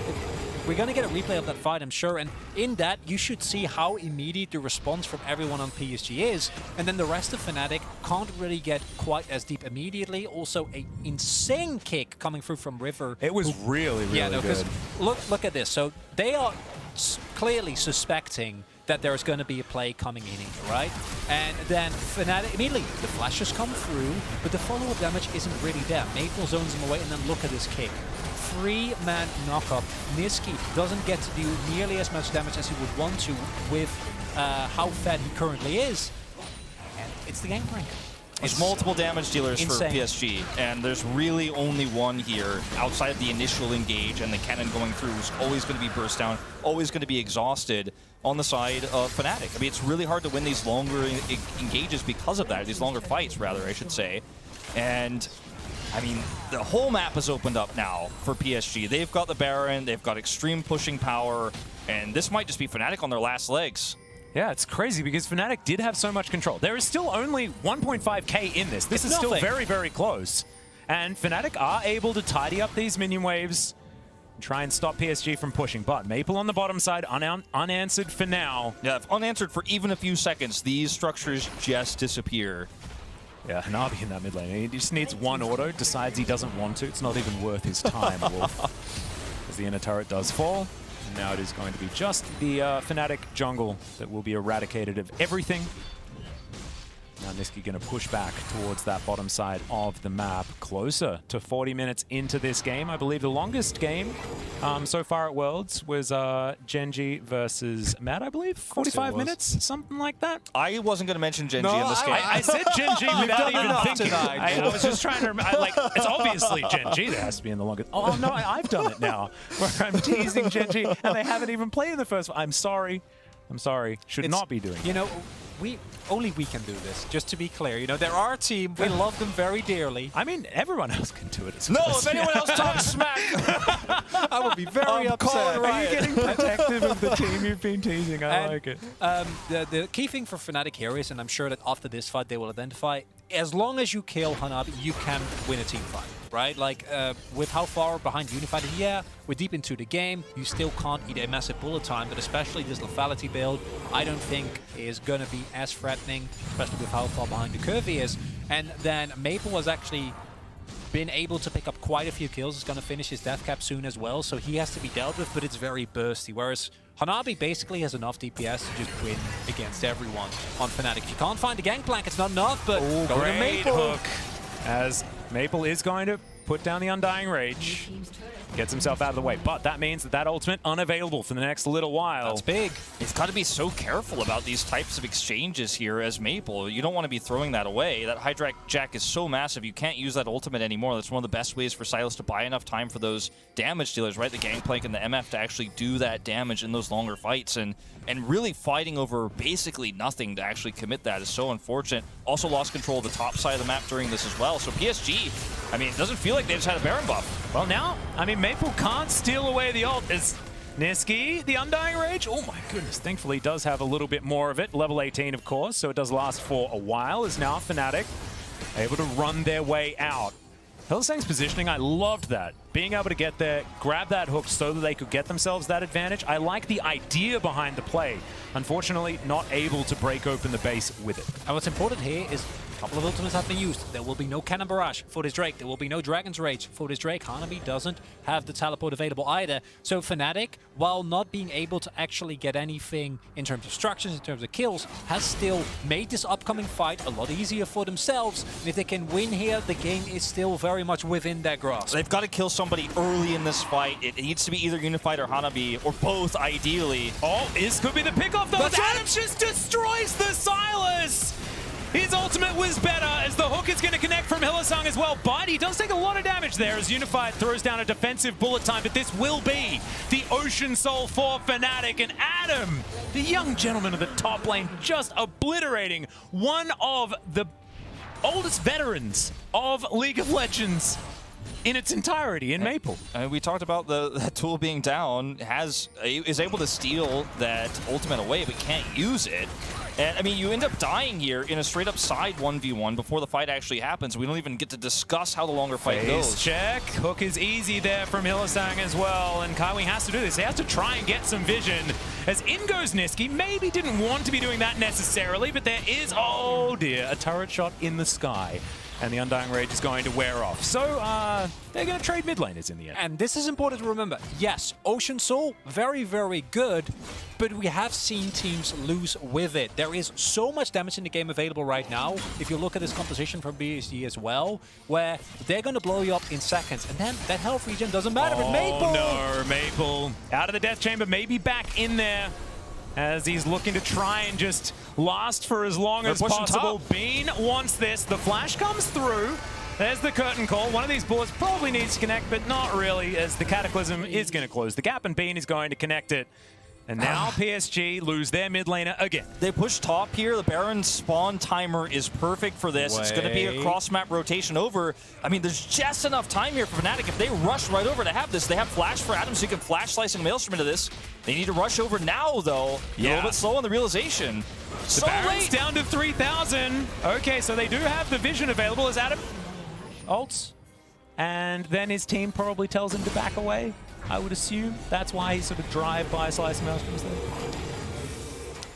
S2: we're going to get a replay of that fight, I'm sure, and in that, you should see how immediate the response from everyone on PSG is, and then the rest of Fnatic can't really get quite as deep immediately. Also, a insane kick coming through from River.
S1: It was really good.
S2: Look at this. So they are clearly suspecting that there's going to be a play coming in here, right? And then Fnatic, immediately, the flashes come through, but the follow-up damage isn't really there. Maple zones him away, and then look at this kick. 3-man knockup. Niski doesn't get to do nearly as much damage as he would want to with how fed he currently is. And it's the Gangplank.
S3: There's multiple damage dealers
S2: insane
S3: for PSG, and there's really only one here outside of the initial engage, and the cannon going through is always going to be burst down, always going to be exhausted on the side of Fnatic. I mean, it's really hard to win these longer engages because of that, these longer fights, rather, I should say. And, I mean, the whole map has opened up now for PSG. They've got the Baron, they've got extreme pushing power, and this might just be Fnatic on their last legs.
S1: Yeah, it's crazy because Fnatic did have so much control. There is still only 1.5k in this. This is still very, very close. And Fnatic are able to tidy up these minion waves and try and stop PSG from pushing. But Maple on the bottom side, unanswered for now.
S3: Yeah, if unanswered for even a few seconds, these structures just disappear.
S1: Yeah, Hanabi in that mid lane. He just needs one auto, decides he doesn't want to. It's not even worth his time, Wolf. As the inner turret does fall. Now it is going to be just the Fnatic jungle that will be eradicated of everything. Now Niski going to push back towards that bottom side of the map, closer to 40 minutes into this game. I believe the longest game so far at Worlds was Genji versus Matt, I believe. 45 minutes, something like that.
S3: I wasn't going to mention Genji in this game.
S1: I said Genji without even thinking. I was just trying to remember. Like, it's obviously Genji that has to be in the longest. Oh, no, I've done it now, where I'm teasing Genji, and they haven't even played in the first one. I'm sorry. I'm sorry. Should not be doing it.
S2: You know, only we can do this, just to be clear. You know, they're our team. We love them very dearly.
S1: I mean, everyone else can do it.
S3: No, if anyone else talks smack,
S2: I would be very upset.
S1: Are you getting protective of the team you've been teasing? I like it.
S2: The key thing for Fnatic here is, and I'm sure that after this fight they will identify, as long as you kill Hanabi, you can win a team fight, right? Like, with how far behind Unified, yeah, we're deep into the game, you still can't eat a massive bullet time, but especially this lethality build, I don't think is going to be as threatening, especially with how far behind the curve he is. And then Maple has actually been able to pick up quite a few kills. He's going to finish his death cap soon as well, so he has to be dealt with, but it's very bursty. Whereas Hanabi basically has enough DPS to just win against everyone on Fnatic. If you can't find a Gangplank, it's not enough, but go to Maple.
S1: Hook, as Maple is going to put down the Undying Rage. Gets himself out of the way, but that means that ultimate unavailable for the next little while.
S2: That's big.
S3: You've got to be so careful about these types of exchanges here as Maple. You don't want to be throwing that away. That Hydra Jack is so massive, you can't use that ultimate anymore. That's one of the best ways for Sylas to buy enough time for those damage dealers, right? The Gangplank and the MF to actually do that damage in those longer fights. And really fighting over basically nothing to actually commit that is so unfortunate. Also lost control of the top side of the map during this as well. So PSG, I mean, it doesn't feel like they just had a Baron buff.
S1: Well, now, I mean, Maple can't steal away the ult. Is Niski, the Undying Rage? Oh my goodness, thankfully does have a little bit more of it. Level 18, of course, so it does last for a while. Is now Fnatic able to run their way out. Hylissang's positioning, I loved that. Being able to get there, grab that hook so that they could get themselves that advantage. I like the idea behind the play. Unfortunately, not able to break open the base with it.
S2: And what's important here is a couple of ultimates have been used. There will be no Cannon Barrage for this Drake. There will be no Dragon's Rage for this Drake. Hanabi doesn't have the teleport available either. So Fnatic, while not being able to actually get anything in terms of structures, in terms of kills, has still made this upcoming fight a lot easier for themselves. And if they can win here, the game is still very much within their grasp.
S3: They've got to kill somebody early in this fight. It needs to be either Unified or Hanabi, or both, ideally.
S1: Oh, this could be the pickoff, though. Adam just destroys the Sylas! His ultimate was better, as the hook is going to connect from Hylissang as well, but he does take a lot of damage there as Unified throws down a defensive bullet time, but this will be the Ocean Soul for Fnatic, and Adam, the young gentleman of the top lane, just obliterating one of the oldest veterans of League of Legends. in its entirety in Maple.
S3: We talked about that tool being down, is able to steal that ultimate away, but can't use it. And, I mean, you end up dying here in a straight-up side 1v1 before the fight actually happens. We don't even get to discuss how the longer fight goes.
S1: Check. Hook is easy there from Hylissang as well, and Kaiwing has to do this. He has to try and get some vision. As in goes Nisqy. Maybe didn't want to be doing that necessarily, but there is, oh dear, a turret shot in the sky. And the Undying Rage is going to wear off. So, they're going to trade mid laners in the end.
S2: And this is important to remember. Yes, Ocean Soul, very, very good, but we have seen teams lose with it. There is so much damage in the game available right now, if you look at this composition from PSG as well, where they're going to blow you up in seconds. And then that health regen doesn't matter with Maple.
S1: Oh, no, Maple. Out of the Death Chamber, maybe back in there. As he's looking to try and just last for as long as possible. Bean wants this. The flash comes through. There's the curtain call. One of these bullets probably needs to connect, but not really, as the Cataclysm is going to close the gap, and Bean is going to connect it. And now PSG lose their mid laner again.
S3: They push top here. The Baron spawn timer is perfect for this. It's going to be a cross-map rotation over. I mean, there's just enough time here for Fnatic. If they rush right over to have this, they have flash for Adam, so you can flash Slicing Maelstrom into this. They need to rush over now, though. Yeah. A little bit slow on the realization.
S1: The Baron's down to 3,000. Okay, so they do have the vision available as Adam ults. And then his team probably tells him to back away, I would assume. That's why he's sort of drive by Slicing Maelstroms there.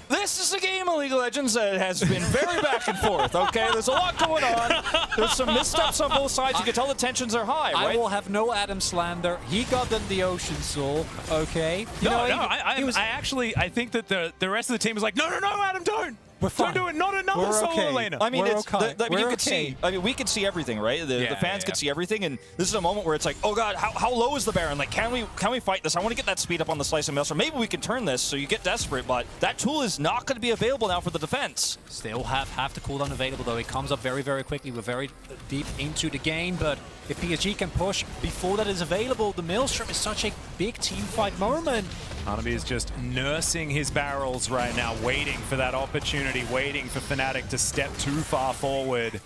S3: This is a game of League of Legends that has been very back and forth, okay? There's a lot going on. There's some missteps on both sides. You can tell the tensions are high, right?
S2: I will have no Adam slander. He got them the Ocean Soul, okay?
S1: I think that the rest of the team was like, no, Adam, don't.
S2: We're fine.
S1: Don't do it. Not another solo laner.
S3: I mean,
S2: you could
S3: see. I mean, we could see everything, right? The fans could see everything, and this is a moment where it's like, oh god, how low is the Baron? Like, can we fight this? I want to get that speed up on the Slice and Maelstrom. Maybe we can turn this, so you get desperate, but that tool is not going to be available now for the defense.
S2: Still have the cooldown available, though. It comes up very, very quickly. We're very deep into the game, but if PSG can push before that is available, the Maelstrom is such a big team fight moment.
S1: Hanabi is just nursing his barrels right now, waiting for that opportunity, waiting for Fnatic to step too far forward.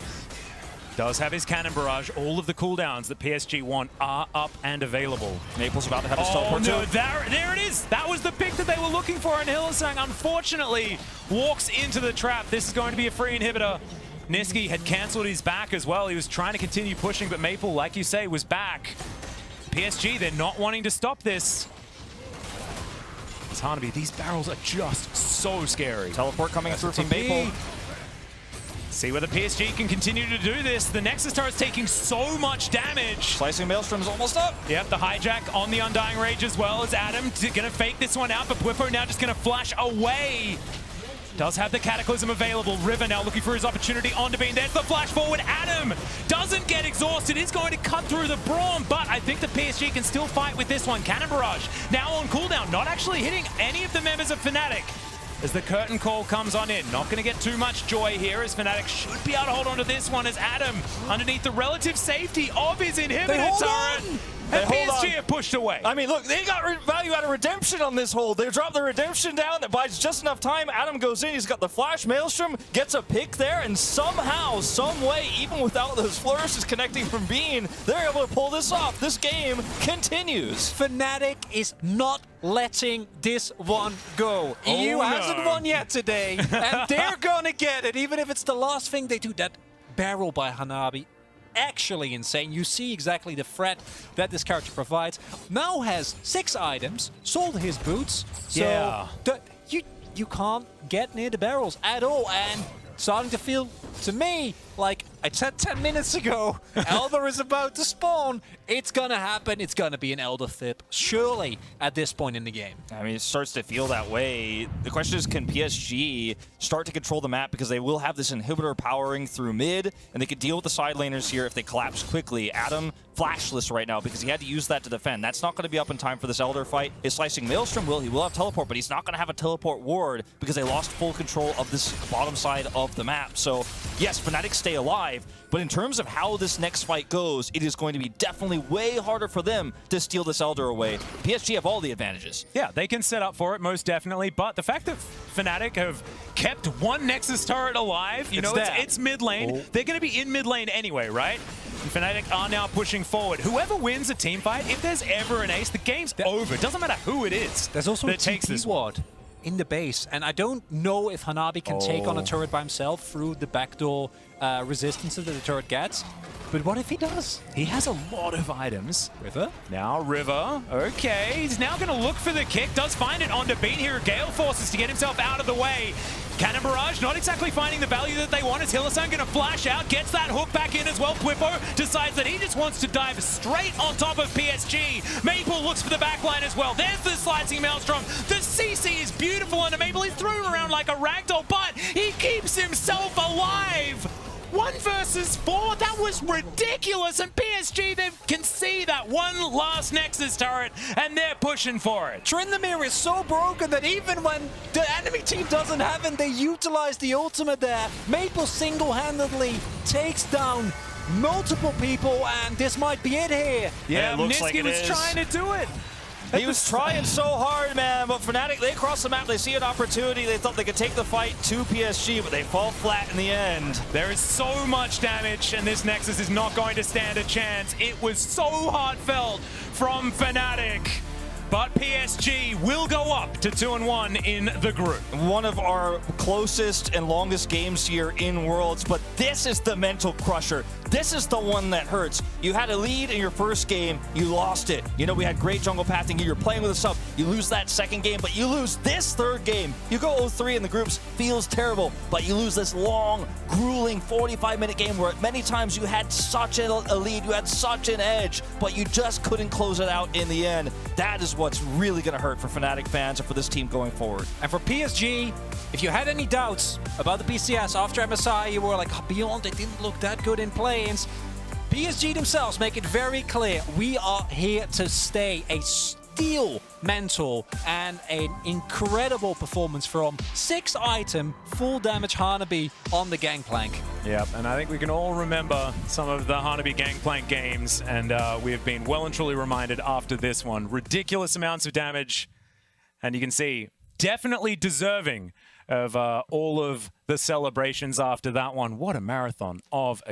S1: Does have his cannon barrage. All of the cooldowns that PSG want are up and available.
S3: Maple's about to have his teleport too.
S1: There it is. That was the pick that they were looking for, and Hylissang unfortunately walks into the trap. This is going to be a free inhibitor. Nisqy had cancelled his back as well. He was trying to continue pushing, but Maple, like you say, was back. PSG, they're not wanting to stop this. It's Hanabi. These barrels are just so scary.
S3: Teleport coming through from Maple.
S1: See whether PSG can continue to do this. The Nexus Turret's taking so much damage.
S3: Slicing Maelstrom's almost up.
S1: Yep, the hijack on the Undying Rage as well as Adam. Gonna fake this one out, but Bwipo now just gonna flash away. Does have the Cataclysm available. River now looking for his opportunity on to Bean. There's the flash forward. Adam doesn't get exhausted. Is going to cut through the Braum, but I think the PSG can still fight with this one. Cannon Barrage now on cooldown, not actually hitting any of the members of Fnatic. As the curtain call comes on in. Not going to get too much joy here as Fnatic should be able to hold on to this one as Adam, underneath the relative safety of his inhibitor turret. And PSG have pushed away.
S3: I mean, look, they got value out of redemption on this hold. They dropped the redemption down. That buys just enough time. Adam goes in. He's got the flash. Maelstrom gets a pick there. And somehow, some way, even without those flourishes connecting from Bean, they're able to pull this off. This game continues.
S2: Fnatic is not letting this one go. EU hasn't won yet today. And they're going to get it, even if it's the last thing they do. That barrel by Hanabi. Actually insane. You see exactly the threat that this character provides. Now has 6 items, sold his boots, so you can't get near the barrels at all, and starting to feel, to me, like I said 10 minutes ago, Elder is about to spawn. It's gonna happen. It's gonna be an Elder Thip, surely, at this point in the game.
S3: I mean, it starts to feel that way. The question is, can PSG start to control the map, because they will have this inhibitor powering through mid, and they could deal with the side laners here if they collapse quickly. Adam, flashless right now, because he had to use that to defend. That's not going to be up in time for this Elder fight. His Slicing Maelstrom he will have teleport, but he's not going to have a teleport ward, because they lost full control of this bottom side of the map. So, yes, Fnatic stay stay alive. But in terms of how this next fight goes, it is going to be definitely way harder for them to steal this Elder away. PSG have all the advantages.
S1: Yeah, they can set up for it, most definitely. But the fact that Fnatic have kept one Nexus turret alive, you know, it's mid lane. Oh. They're going to be in mid lane anyway, right? And Fnatic are now pushing forward. Whoever wins a team fight, if there's ever an ace, the game's over. It doesn't matter who it is.
S2: There's also a TP ward in the base, and I don't know if Hanabi can take on a turret by himself through the backdoor resistances that the turret gets. But what if he does?
S1: He has a lot of items.
S2: River?
S1: Now River. Okay, he's now going to look for the kick. Does find it on the beat here. Gale forces to get himself out of the way. Cannon Barrage not exactly finding the value that they want. Is Hylissang going to flash out? Gets that hook back in as well. Twippo decides that he just wants to dive straight on top of PSG. Maple looks for the backline as well. There's the slicing Maelstrom. The CC is beautiful under Maple. He's thrown around like a ragdoll, but he keeps himself alive. 1 versus 4, that was ridiculous, and PSG, they can see that one last Nexus turret, and they're pushing for it.
S2: Tryndamere is so broken that even when the enemy team doesn't have it, they utilize the ultimate there. Maple single-handedly takes down multiple people, and this might be it here.
S1: Yeah, Niski was trying to do it.
S3: He was trying so hard, man, but Fnatic, they cross the map, they see an opportunity, they thought they could take the fight to PSG, but they fall flat in the end.
S1: There is so much damage, and this Nexus is not going to stand a chance. It was so heartfelt from Fnatic. But PSG will go up to 2-1 in the group.
S3: One of our closest and longest games here in Worlds, but this is the mental crusher. This is the one that hurts. You had a lead in your first game, you lost it. You know, we had great jungle pathing, you're playing with us up, you lose that second game, but you lose this third game. You go 0-3 in the groups, feels terrible, but you lose this long, grueling 45-minute game where many times you had such a lead, you had such an edge, but you just couldn't close it out in the end. That is what's really going to hurt for Fnatic fans and for this team going forward.
S2: And for PSG, if you had any doubts about the PCS after MSI, you were like, Beyond, they didn't look that good in planes. PSG themselves make it very clear, we are here to stay. A steel mental and an incredible performance from 6-item full damage Hanabi on the Gangplank.
S1: Yep, and I think we can all remember some of the Hanabi Gangplank games, and we have been well and truly reminded after this one. Ridiculous amounts of damage, and you can see definitely deserving of all of the celebrations after that one. What a marathon of a